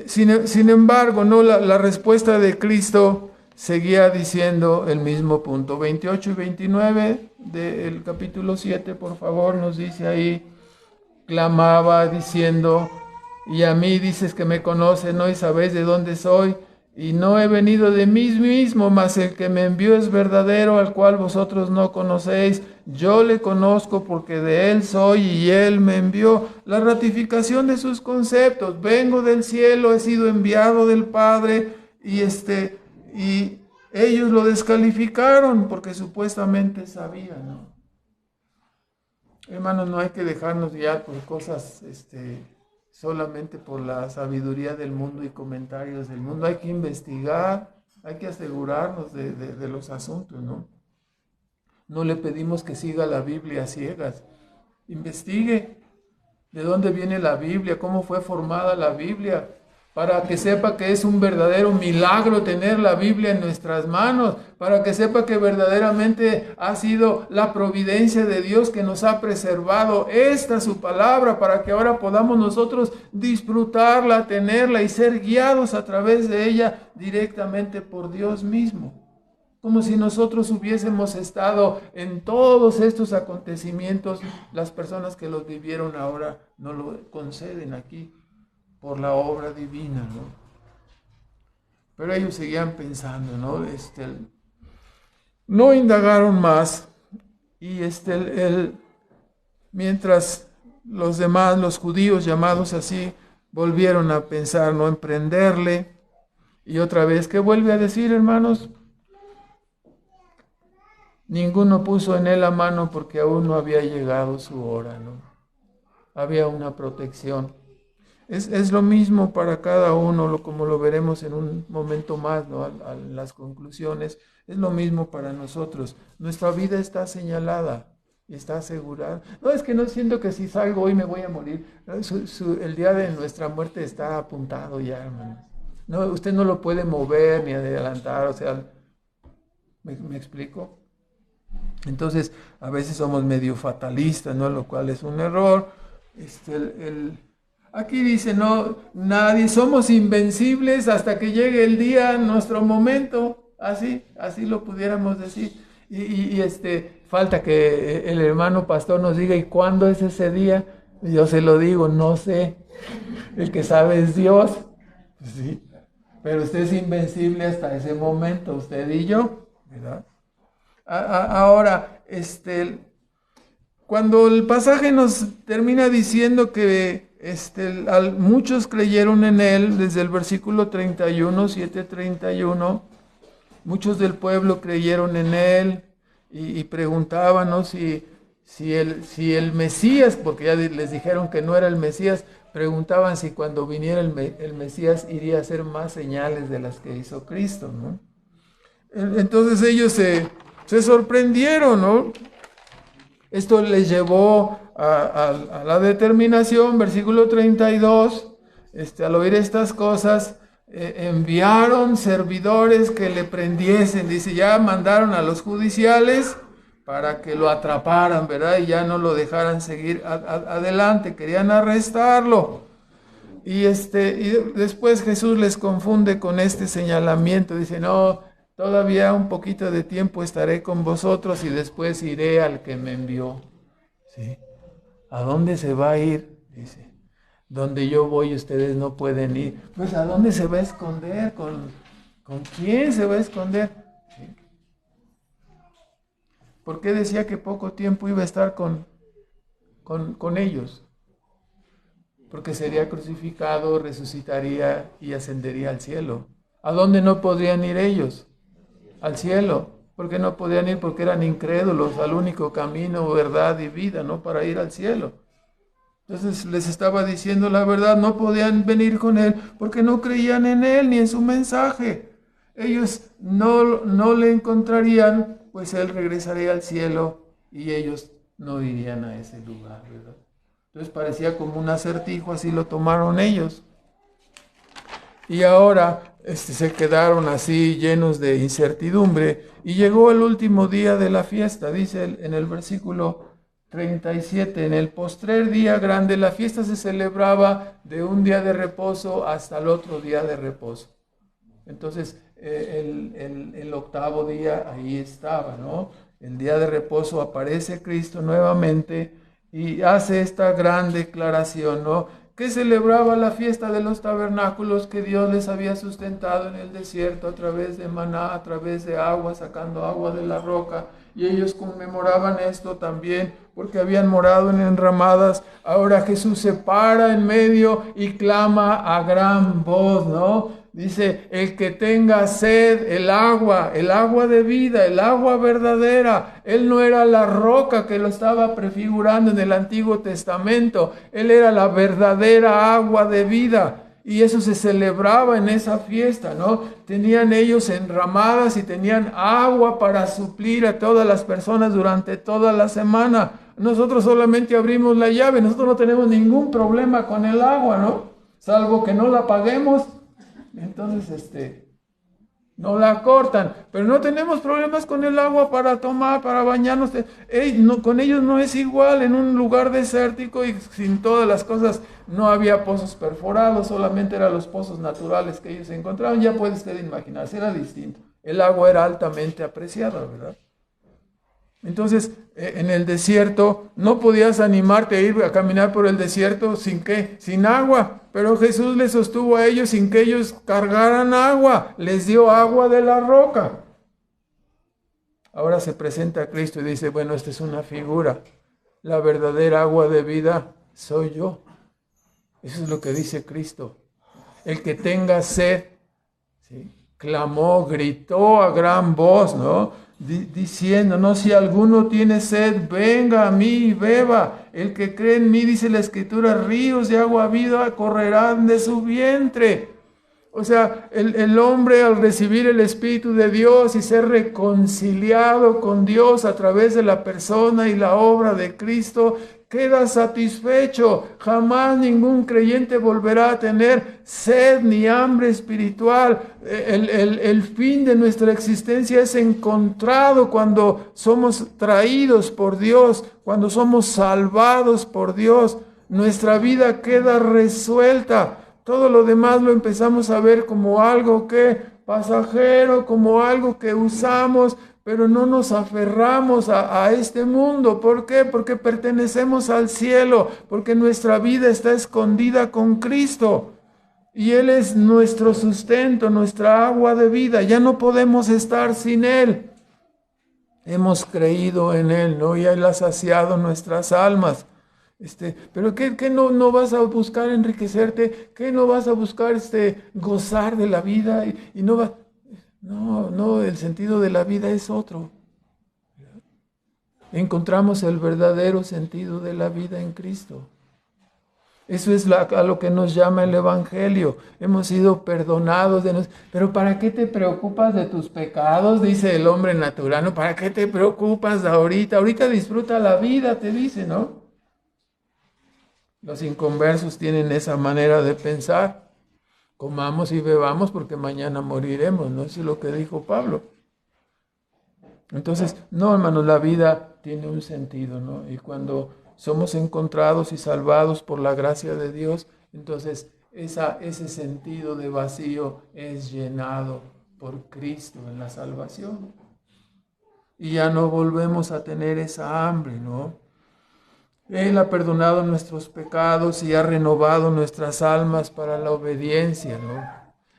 Sin embargo, no, la respuesta de Cristo seguía diciendo el mismo punto. 28 y 29 del capítulo 7, por favor, nos dice ahí, clamaba diciendo, y a mí dices que me conoces, ¿no? Y sabéis de dónde soy, y no he venido de mí mismo, mas el que me envió es verdadero, al cual vosotros no conocéis. Yo le conozco porque de él soy y él me envió. La ratificación de sus conceptos. Vengo del cielo, he sido enviado del Padre y ellos lo descalificaron porque supuestamente sabían, ¿no? Hermanos, no hay que dejarnos guiar por cosas, solamente por la sabiduría del mundo y comentarios del mundo. Hay que investigar, hay que asegurarnos de los asuntos, ¿no? No le pedimos que siga la Biblia a ciegas. Investigue de dónde viene la Biblia, cómo fue formada la Biblia, para que sepa que es un verdadero milagro tener la Biblia en nuestras manos, para que sepa que verdaderamente ha sido la providencia de Dios que nos ha preservado su palabra, para que ahora podamos nosotros disfrutarla, tenerla y ser guiados a través de ella directamente por Dios mismo. Como si nosotros hubiésemos estado en todos estos acontecimientos, las personas que los vivieron ahora no lo conceden aquí por la obra divina, ¿no? Pero ellos seguían pensando, ¿no? No indagaron más y mientras los demás, los judíos llamados así, volvieron a pensar, ¿no? En prenderle. Y otra vez, ¿qué vuelve a decir, hermanos? Ninguno puso en él la mano porque aún no había llegado su hora, ¿no? Había una protección. Es lo mismo para cada uno, como lo veremos en un momento más, ¿no? A las conclusiones. Es lo mismo para nosotros. Nuestra vida está señalada y está asegurada. No, es que no siento que si salgo hoy me voy a morir. No, el día de nuestra muerte está apuntado ya, hermanos. No, usted no lo puede mover ni adelantar, o sea, ¿me explico? Entonces, a veces somos medio fatalistas, ¿no? Lo cual es un error. Aquí dice, no, nadie, somos invencibles hasta que llegue el día, nuestro momento, así lo pudiéramos decir. Falta que el hermano pastor nos diga, ¿y cuándo es ese día? Yo se lo digo, no sé. El que sabe es Dios. Sí. Pero usted es invencible hasta ese momento, usted y yo, ¿verdad? Ahora, cuando el pasaje nos termina diciendo que muchos creyeron en él, desde el versículo 31, 7:31, muchos del pueblo creyeron en él y preguntaban, ¿no? si el Mesías, porque ya les dijeron que no era el Mesías, preguntaban si cuando viniera el Mesías iría a hacer más señales de las que hizo Cristo, ¿no? Entonces ellos se sorprendieron, ¿no? Esto les llevó a la determinación, versículo 32, al oír estas cosas, enviaron servidores que le prendiesen, dice, ya mandaron a los judiciales para que lo atraparan, ¿verdad? Y ya no lo dejaran seguir adelante, querían arrestarlo. Y después Jesús les confunde con este señalamiento, dice, no, todavía un poquito de tiempo estaré con vosotros y después iré al que me envió. ¿Sí? ¿A dónde se va a ir? Dice, donde yo voy ustedes no pueden ir. Pues ¿a dónde se va a esconder? ¿Con quién se va a esconder? ¿Sí? ¿Por qué decía que poco tiempo iba a estar con ellos? porque sería crucificado, resucitaría y ascendería al cielo. ¿A dónde no podrían ir ellos? Al cielo. ¿Por qué no podían ir? Porque eran incrédulos al único camino, verdad y vida, ¿no? Para ir al cielo. Entonces les estaba diciendo la verdad, no podían venir con él porque no creían en él ni en su mensaje. Ellos no le encontrarían, pues él regresaría al cielo y ellos no irían a ese lugar, ¿verdad? Entonces parecía como un acertijo, así lo tomaron ellos. Y ahora se quedaron así llenos de incertidumbre y llegó el último día de la fiesta, dice en el versículo 37, en el postrer día grande, la fiesta se celebraba de un día de reposo hasta el otro día de reposo. Entonces, el octavo día ahí estaba, ¿no? El día de reposo aparece Cristo nuevamente y hace esta gran declaración, ¿no? Que celebraba la fiesta de los tabernáculos que Dios les había sustentado en el desierto a través de maná, a través de agua, sacando agua de la roca. Y ellos conmemoraban esto también porque habían morado en enramadas. Ahora Jesús se para en medio y clama a gran voz, ¿no? Dice, el que tenga sed, el agua de vida, el agua verdadera. Él no era la roca que lo estaba prefigurando en el Antiguo Testamento. Él era la verdadera agua de vida. Y eso se celebraba en esa fiesta, ¿no? Tenían ellos enramadas y tenían agua para suplir a todas las personas durante toda la semana. Nosotros solamente abrimos la llave, nosotros no tenemos ningún problema con el agua, ¿no? Salvo que no la paguemos. Entonces, no la cortan, pero no tenemos problemas con el agua para tomar, para bañarnos. Con ellos no es igual, en un lugar desértico y sin todas las cosas, no había pozos perforados, solamente eran los pozos naturales que ellos encontraban. Ya puede usted imaginarse, era distinto. El agua era altamente apreciada, ¿verdad? Entonces, en el desierto, no podías animarte a ir a caminar por el desierto sin ¿qué? Sin agua. Pero Jesús les sostuvo a ellos sin que ellos cargaran agua. Les dio agua de la roca. Ahora se presenta a Cristo y dice, bueno, esta es una figura. La verdadera agua de vida soy yo. Eso es lo que dice Cristo. El que tenga sed, ¿sí? Clamó, gritó a gran voz, ¿no? Diciendo, no, si alguno tiene sed, venga a mí y beba. El que cree en mí, dice la Escritura, ríos de agua viva correrán de su vientre. O sea, el hombre al recibir el Espíritu de Dios y ser reconciliado con Dios a través de la persona y la obra de Cristo, queda satisfecho. Jamás ningún creyente volverá a tener sed ni hambre espiritual. El fin de nuestra existencia es encontrado cuando somos traídos por Dios, cuando somos salvados por Dios. Nuestra vida queda resuelta. Todo lo demás lo empezamos a ver como algo que pasajero, como algo que usamos, pero no nos aferramos a este mundo. ¿Por qué? Porque pertenecemos al cielo, porque nuestra vida está escondida con Cristo. Y Él es nuestro sustento, nuestra agua de vida. Ya no podemos estar sin Él. Hemos creído en Él, ¿no? Y Él ha saciado nuestras almas. Pero ¿qué no vas a buscar enriquecerte? ¿Qué no vas a buscar gozar de la vida? Y no vas... No, el sentido de la vida es otro. Encontramos el verdadero sentido de la vida en Cristo. Eso es a lo que nos llama el Evangelio. Hemos sido perdonados Pero ¿para qué te preocupas de tus pecados? Dice el hombre natural. ¿Para qué te preocupas ahorita? Ahorita disfruta la vida, te dice, ¿no? Los inconversos tienen esa manera de pensar. Comamos y bebamos porque mañana moriremos, ¿no? Eso es lo que dijo Pablo. Entonces, no, hermanos, la vida tiene un sentido, ¿no? Y cuando somos encontrados y salvados por la gracia de Dios, entonces ese sentido de vacío es llenado por Cristo en la salvación. Y ya no volvemos a tener esa hambre, ¿no? Él ha perdonado nuestros pecados y ha renovado nuestras almas para la obediencia, ¿no?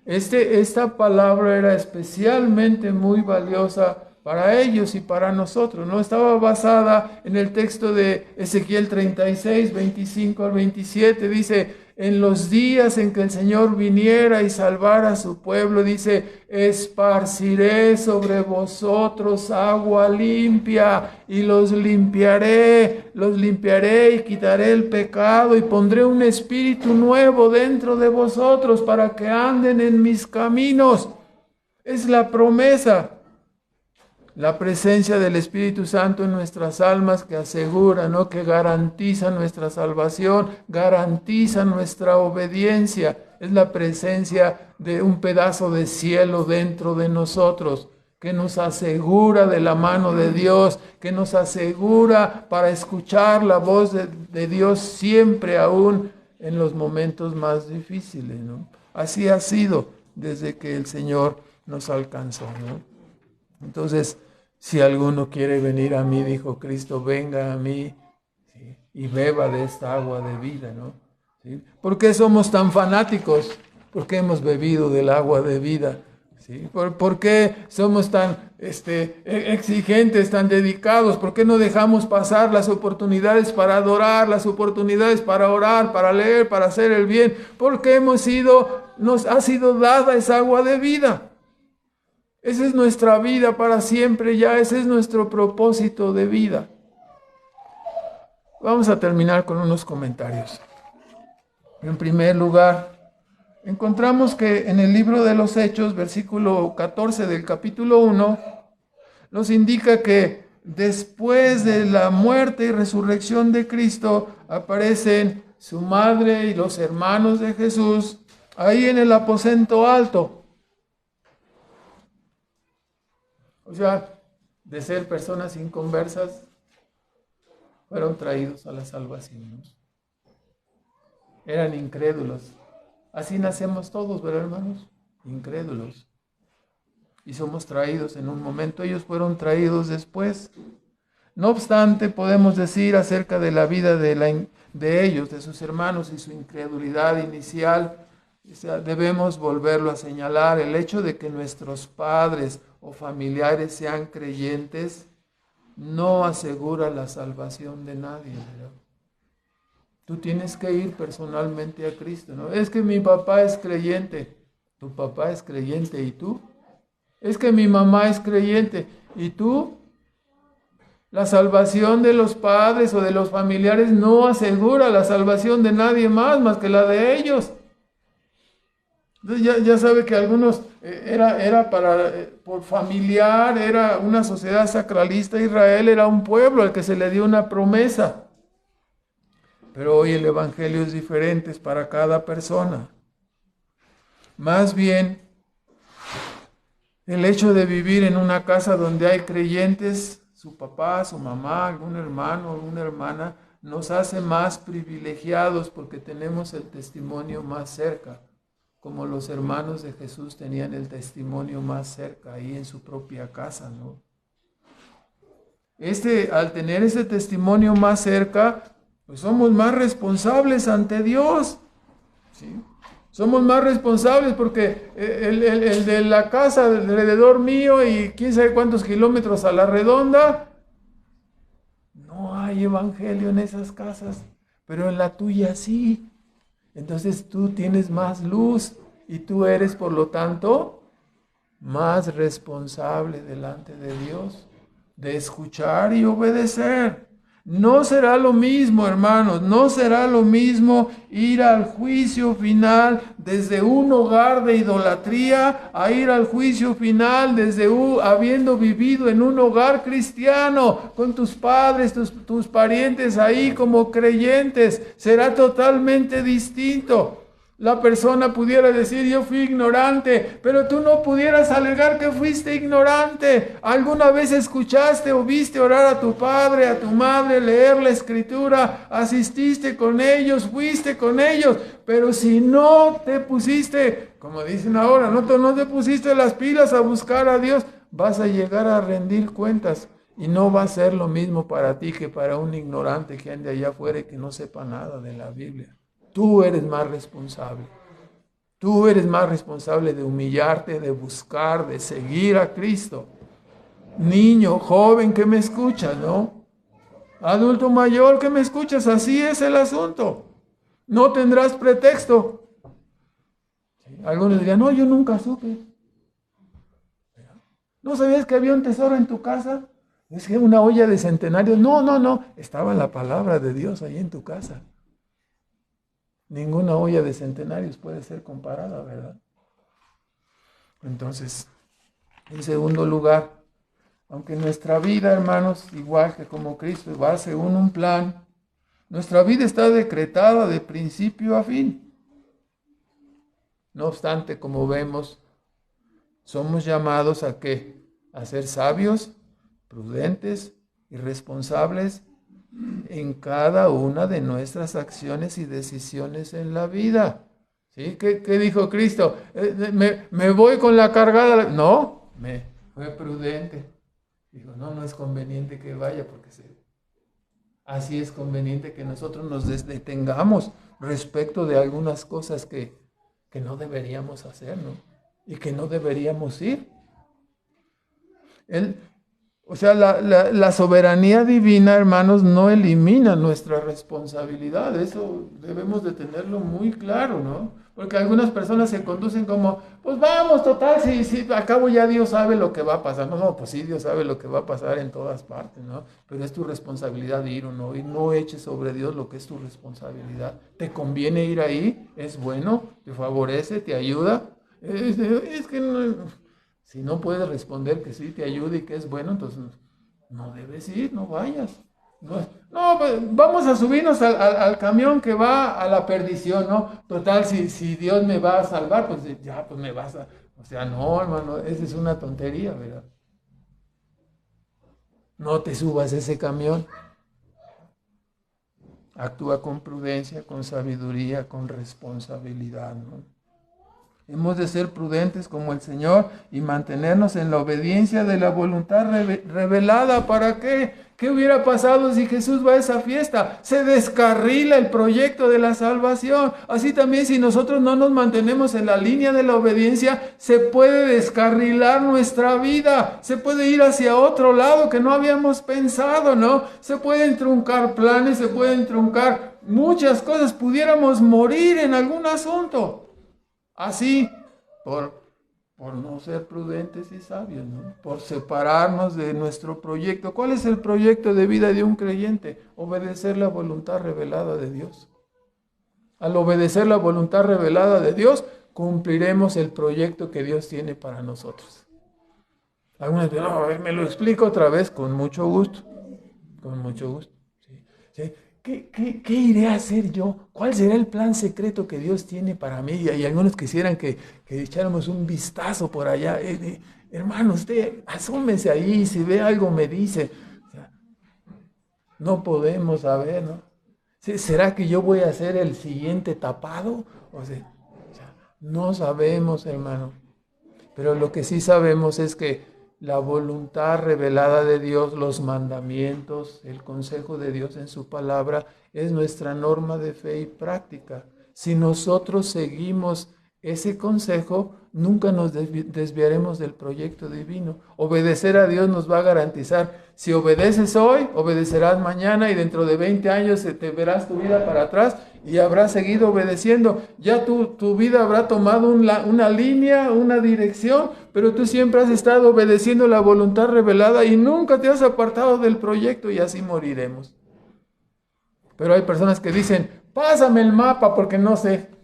Esta palabra era especialmente muy valiosa para ellos y para nosotros, ¿no? Estaba basada en el texto de Ezequiel 36, 25 al 27, dice, en los días en que el Señor viniera y salvara a su pueblo, dice, esparciré sobre vosotros agua limpia y los limpiaré y quitaré el pecado y pondré un espíritu nuevo dentro de vosotros para que anden en mis caminos. Es la promesa. La presencia del Espíritu Santo en nuestras almas que asegura, ¿no? Que garantiza nuestra salvación, garantiza nuestra obediencia. Es la presencia de un pedazo de cielo dentro de nosotros, que nos asegura de la mano de Dios, que nos asegura para escuchar la voz de Dios siempre, aún en los momentos más difíciles, ¿no? Así ha sido desde que el Señor nos alcanzó, ¿no? Entonces, si alguno quiere venir a mí, dijo Cristo, venga a mí, ¿sí? Y beba de esta agua de vida, ¿no? ¿Sí? ¿Por qué somos tan fanáticos? ¿Por qué hemos bebido del agua de vida? ¿Sí? ¿Por qué somos tan exigentes, tan dedicados? ¿Por qué no dejamos pasar las oportunidades para adorar, las oportunidades para orar, para leer, para hacer el bien? Porque nos ha sido dada esa agua de vida. Esa es nuestra vida para siempre ya, ese es nuestro propósito de vida. Vamos a terminar con unos comentarios. En primer lugar, encontramos que en el libro de los Hechos, versículo 14 del capítulo 1, nos indica que después de la muerte y resurrección de Cristo, aparecen su madre y los hermanos de Jesús ahí en el aposento alto. O sea, de ser personas inconversas, fueron traídos a la salvación, ¿no? Eran incrédulos. Así nacemos todos, ¿verdad, hermanos? Incrédulos. Y somos traídos en un momento, ellos fueron traídos después. No obstante, podemos decir acerca de la vida de ellos, de sus hermanos y su incredulidad inicial, o sea, debemos volverlo a señalar, el hecho de que nuestros padres o familiares sean creyentes no asegura la salvación de nadie, ¿verdad? Tú tienes que ir personalmente a Cristo, ¿no? Es que mi papá es creyente. Tu papá es creyente, ¿y tú? Es que mi mamá es creyente, ¿y tú? La salvación de los padres o de los familiares no asegura la salvación de nadie más que la de ellos. Entonces ya sabe que algunos era por familiar, era una sociedad sacralista. Israel era un pueblo al que se le dio una promesa. Pero hoy el evangelio es diferente para cada persona. Más bien, el hecho de vivir en una casa donde hay creyentes, su papá, su mamá, algún hermano, alguna hermana, nos hace más privilegiados porque tenemos el testimonio más cerca, como los hermanos de Jesús tenían el testimonio más cerca, ahí en su propia casa, ¿no? Al tener ese testimonio más cerca, pues somos más responsables ante Dios, ¿sí? Somos más responsables porque el de la casa alrededor mío y quién sabe cuántos kilómetros a la redonda, no hay evangelio en esas casas, pero en la tuya sí. Entonces tú tienes más luz y tú eres, por lo tanto, más responsable delante de Dios de escuchar y obedecer. No será lo mismo, hermanos, no será lo mismo ir al juicio final desde un hogar de idolatría a ir al juicio final desde habiendo vivido en un hogar cristiano con tus padres, tus parientes ahí como creyentes. Será totalmente distinto. La persona pudiera decir, yo fui ignorante, pero tú no pudieras alegar que fuiste ignorante. ¿Alguna vez escuchaste o viste orar a tu padre, a tu madre, leer la escritura, asististe con ellos, fuiste con ellos? Pero si no te pusiste, como dicen ahora, no te pusiste las pilas a buscar a Dios, vas a llegar a rendir cuentas. Y no va a ser lo mismo para ti que para un ignorante que ande allá afuera y que no sepa nada de la Biblia. Tú eres más responsable. Tú eres más responsable de humillarte, de buscar, de seguir a Cristo. Niño, joven que me escuchas, ¿no? Adulto mayor que me escuchas, así es el asunto. No tendrás pretexto. Algunos dirían, no, yo nunca supe. ¿No sabías que había un tesoro en tu casa? Es que una olla de centenarios. No, no, no. Estaba la palabra de Dios ahí en tu casa. Ninguna olla de centenarios puede ser comparada, ¿verdad? Entonces, en segundo lugar, aunque nuestra vida, hermanos, igual que como Cristo, va según un plan, nuestra vida está decretada de principio a fin. No obstante, como vemos, somos llamados a ¿qué? A ser sabios, prudentes y responsables en cada una de nuestras acciones y decisiones en la vida. ¿Sí? ¿Qué dijo Cristo? Me voy con la cargada. No, fue prudente. Dijo, no es conveniente que vaya porque así es conveniente que nosotros nos detengamos respecto de algunas cosas que no deberíamos hacer, ¿no? Y que no deberíamos ir. La soberanía divina, hermanos, no elimina nuestra responsabilidad. Eso debemos de tenerlo muy claro, ¿no? Porque algunas personas se conducen como, pues vamos, total, si a cabo ya Dios sabe lo que va a pasar. No, pues sí, Dios sabe lo que va a pasar en todas partes, ¿no? Pero es tu responsabilidad ir o no ir. No eches sobre Dios lo que es tu responsabilidad. ¿Te conviene ir ahí? ¿Es bueno? ¿Te favorece? ¿Te ayuda? Es que no... Si no puedes responder que sí te ayude y que es bueno, entonces no debes ir, no vayas. No, vamos a subirnos al camión que va a la perdición, ¿no? Total, si Dios me va a salvar, pues ya, pues me vas a... O sea, no, hermano, esa es una tontería, ¿verdad? No te subas a ese camión. Actúa con prudencia, con sabiduría, con responsabilidad, ¿no? Hemos de ser prudentes como el Señor y mantenernos en la obediencia de la voluntad revelada. ¿Para qué? ¿Qué hubiera pasado si Jesús va a esa fiesta? Se descarrila el proyecto de la salvación. Así también si nosotros no nos mantenemos en la línea de la obediencia, se puede descarrilar nuestra vida. Se puede ir hacia otro lado que no habíamos pensado, ¿no? Se pueden truncar planes, se pueden truncar muchas cosas. Pudiéramos morir en algún asunto. Así, por no ser prudentes y sabios, ¿no? Por separarnos de nuestro proyecto. ¿Cuál es el proyecto de vida de un creyente? Obedecer la voluntad revelada de Dios. Al obedecer la voluntad revelada de Dios, cumpliremos el proyecto que Dios tiene para nosotros. Algunos dicen, no, a ver, me lo explico otra vez, con mucho gusto. Con mucho gusto. ¿Sí? ¿Sí? ¿Qué iré a hacer yo? ¿Cuál será el plan secreto que Dios tiene para mí? Y algunos quisieran que echáramos un vistazo por allá. Hermano, usted asómese ahí, si ve algo me dice. O sea, no podemos saber, ¿no? ¿Será que yo voy a ser el siguiente tapado? O sea, no sabemos, hermano. Pero lo que sí sabemos es que la voluntad revelada de Dios, los mandamientos, el consejo de Dios en su palabra, es nuestra norma de fe y práctica. Si nosotros seguimos ese consejo, nunca nos desviaremos del proyecto divino. Obedecer a Dios nos va a garantizar, si obedeces hoy, obedecerás mañana y dentro de 20 años te verás tu vida para atrás y habrás seguido obedeciendo. Ya tu vida habrá tomado una línea, una dirección, pero tú siempre has estado obedeciendo la voluntad revelada y nunca te has apartado del proyecto y así moriremos. Pero hay personas que dicen, pásame el mapa porque no sé.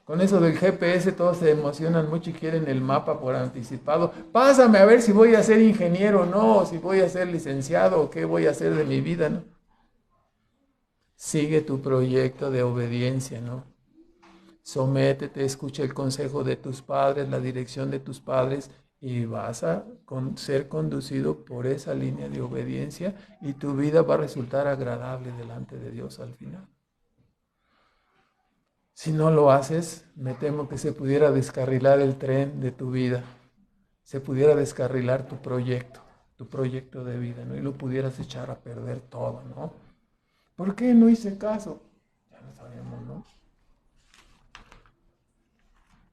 Con eso del GPS todos se emocionan mucho y quieren el mapa por anticipado. Pásame a ver si voy a ser ingeniero o no, si voy a ser licenciado o qué voy a hacer de mi vida, ¿no? Sigue tu proyecto de obediencia, ¿no? Sométete, escucha el consejo de tus padres, la dirección de tus padres y vas a ser conducido por esa línea de obediencia y tu vida va a resultar agradable delante de Dios al final. Si no lo haces, me temo que se pudiera descarrilar el tren de tu vida, se pudiera descarrilar tu proyecto de vida, ¿no? Y lo pudieras echar a perder todo, ¿no? ¿Por qué no hice caso? Ya lo sabemos, ¿no?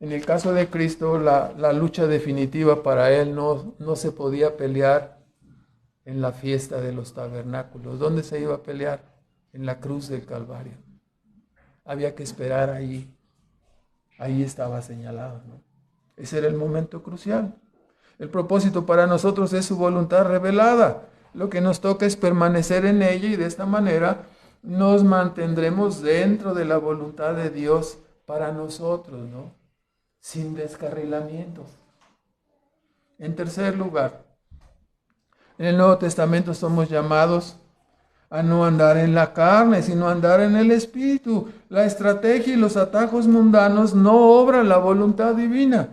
En el caso de Cristo, la lucha definitiva para Él no se podía pelear en la fiesta de los tabernáculos. ¿Dónde se iba a pelear? En la cruz del Calvario. Había que esperar ahí. Ahí estaba señalado, ¿no? Ese era el momento crucial. El propósito para nosotros es su voluntad revelada. Lo que nos toca es permanecer en ella y de esta manera nos mantendremos dentro de la voluntad de Dios para nosotros, ¿no? Sin descarrilamientos. En tercer lugar, en el Nuevo Testamento somos llamados a no andar en la carne, sino andar en el Espíritu. La estrategia y los atajos mundanos no obran la voluntad divina.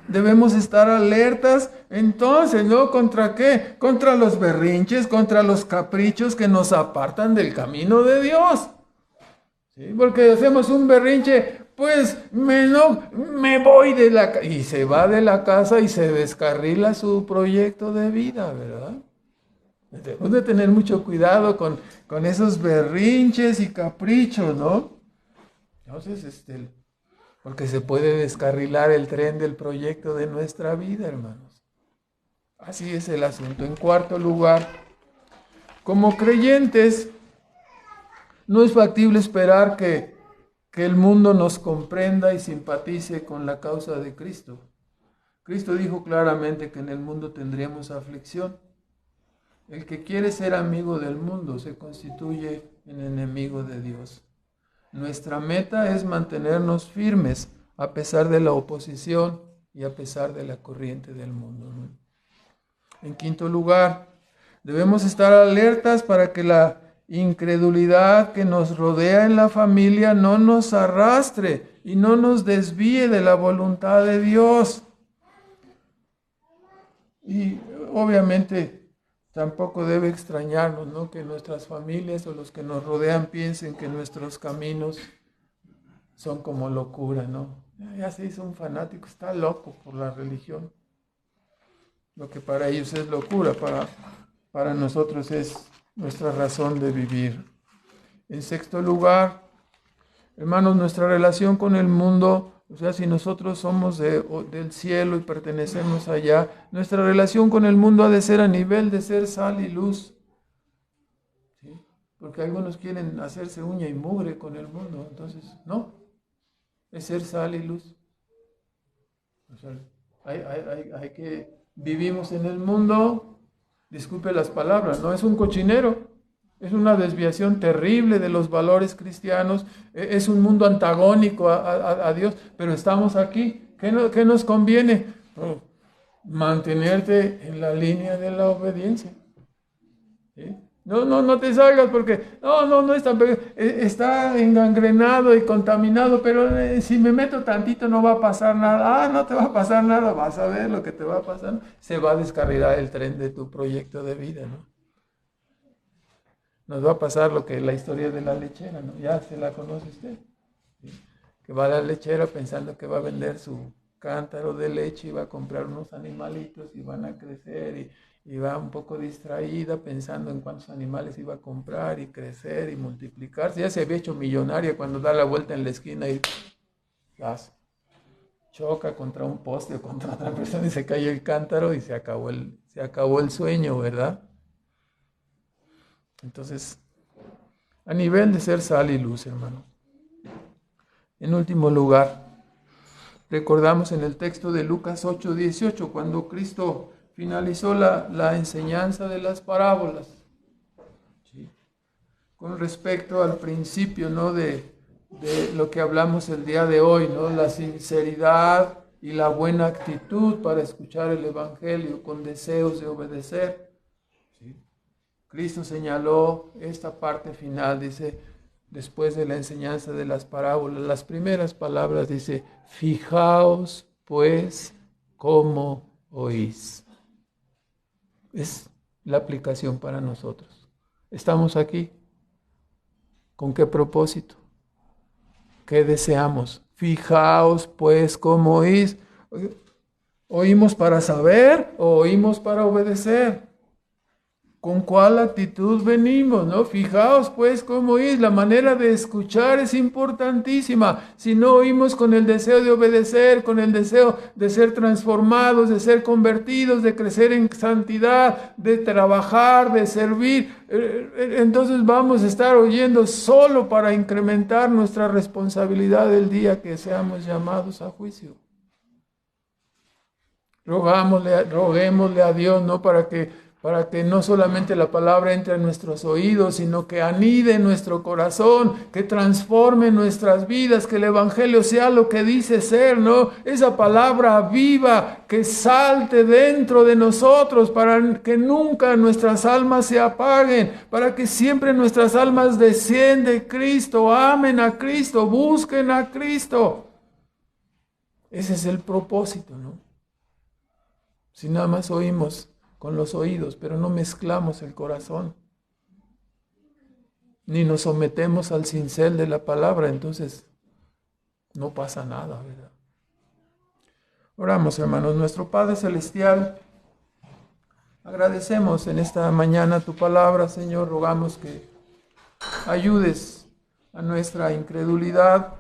Debemos estar alertas, entonces, ¿no? ¿Contra qué? Contra los berrinches, contra los caprichos que nos apartan del camino de Dios. ¿Sí? Porque hacemos un berrinche, pues me voy de la casa, y se va de la casa y se descarrila su proyecto de vida, ¿verdad? Debemos de tener mucho cuidado con esos berrinches y caprichos, ¿no? Entonces, porque se puede descarrilar el tren del proyecto de nuestra vida, hermanos. Así es el asunto. En cuarto lugar, como creyentes, no es factible esperar que el mundo nos comprenda y simpatice con la causa de Cristo. Cristo dijo claramente que en el mundo tendríamos aflicción. El que quiere ser amigo del mundo se constituye en enemigo de Dios. Nuestra meta es mantenernos firmes a pesar de la oposición y a pesar de la corriente del mundo, ¿no? En quinto lugar, debemos estar alertas para que la incredulidad que nos rodea en la familia no nos arrastre y no nos desvíe de la voluntad de Dios. Y obviamente tampoco debe extrañarnos, ¿no? Que nuestras familias o los que nos rodean piensen que nuestros caminos son como locura, ¿no? Ya se hizo un fanático, está loco por la religión. Lo que para ellos es locura, para nosotros es nuestra razón de vivir. En sexto lugar, hermanos, nuestra relación con el mundo, o sea, si nosotros somos del cielo y pertenecemos allá, nuestra relación con el mundo ha de ser a nivel de ser sal y luz. ¿Sí? Porque algunos quieren hacerse uña y mugre con el mundo, entonces, no, es ser sal y luz. O sea, hay que, vivimos en el mundo, disculpe las palabras, no es un cochinero. Es una desviación terrible de los valores cristianos. Es un mundo antagónico a Dios, pero estamos aquí. ¿Qué nos conviene? Mantenerte en la línea de la obediencia. ¿Sí? No te salgas porque no está engangrenado y contaminado, pero si me meto tantito no va a pasar nada. No te va a pasar nada, vas a ver lo que te va a pasar. Se va a descarrilar el tren de tu proyecto de vida, ¿no? Nos va a pasar lo que la historia de la lechera, ¿no? Ya se la conoce usted, ¿sí? Que va a la lechera pensando que va a vender su cántaro de leche y va a comprar unos animalitos y van a crecer y va un poco distraída pensando en cuántos animales iba a comprar y crecer y multiplicarse. Ya se había hecho millonaria cuando da la vuelta en la esquina y choca contra un poste o contra otra persona y se cae el cántaro y se acabó el sueño, ¿verdad? Entonces, a nivel de ser sal y luz, hermano. En último lugar, recordamos en el texto de Lucas 8:18, cuando Cristo finalizó la enseñanza de las parábolas, ¿sí? Con respecto al principio, ¿no? de lo que hablamos el día de hoy, ¿no? La sinceridad y la buena actitud para escuchar el Evangelio con deseos de obedecer. Cristo señaló esta parte final, dice, después de la enseñanza de las parábolas, las primeras palabras, dice, fijaos pues cómo oís. Es la aplicación para nosotros. Estamos aquí. ¿Con qué propósito? ¿Qué deseamos? Fijaos pues cómo oís. ¿Oímos para saber o oímos para obedecer? ¿Con cuál actitud venimos, no? Fijaos pues cómo es, la manera de escuchar es importantísima. Si no oímos con el deseo de obedecer, con el deseo de ser transformados, de ser convertidos, de crecer en santidad, de trabajar, de servir, entonces vamos a estar oyendo solo para incrementar nuestra responsabilidad el día que seamos llamados a juicio. Roguémosle a Dios, ¿no? Para que no solamente la palabra entre en nuestros oídos, sino que anide en nuestro corazón, que transforme nuestras vidas, que el Evangelio sea lo que dice ser, ¿no? Esa palabra viva que salte dentro de nosotros para que nunca nuestras almas se apaguen, para que siempre nuestras almas deseen de Cristo, amen a Cristo, busquen a Cristo. Ese es el propósito, ¿no? Si nada más oímos con los oídos, pero no mezclamos el corazón, ni nos sometemos al cincel de la palabra, entonces no pasa nada, ¿verdad? Oramos, hermanos. Nuestro Padre Celestial, agradecemos en esta mañana tu palabra, Señor. Rogamos que ayudes a nuestra incredulidad,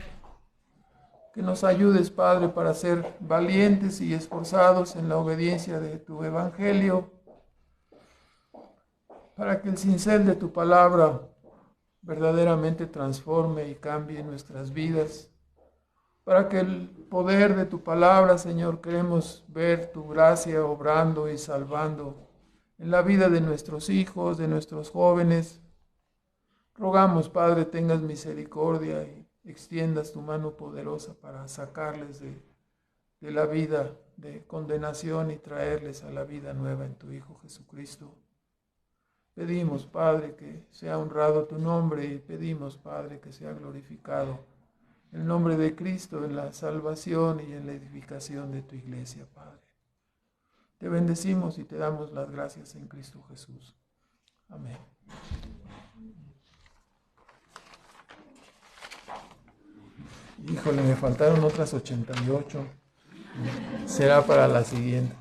que nos ayudes, Padre, para ser valientes y esforzados en la obediencia de tu Evangelio, para que el cincel de tu palabra verdaderamente transforme y cambie nuestras vidas, para que el poder de tu palabra, Señor, queremos ver tu gracia obrando y salvando en la vida de nuestros hijos, de nuestros jóvenes. Rogamos, Padre, tengas misericordia y extiendas tu mano poderosa para sacarles de la vida de condenación y traerles a la vida nueva en tu Hijo Jesucristo. Pedimos, Padre, que sea honrado tu nombre y pedimos, Padre, que sea glorificado el nombre de Cristo en la salvación y en la edificación de tu iglesia, Padre. Te bendecimos y te damos las gracias en Cristo Jesús. Amén. Híjole, me faltaron otras 88. Será para la siguiente.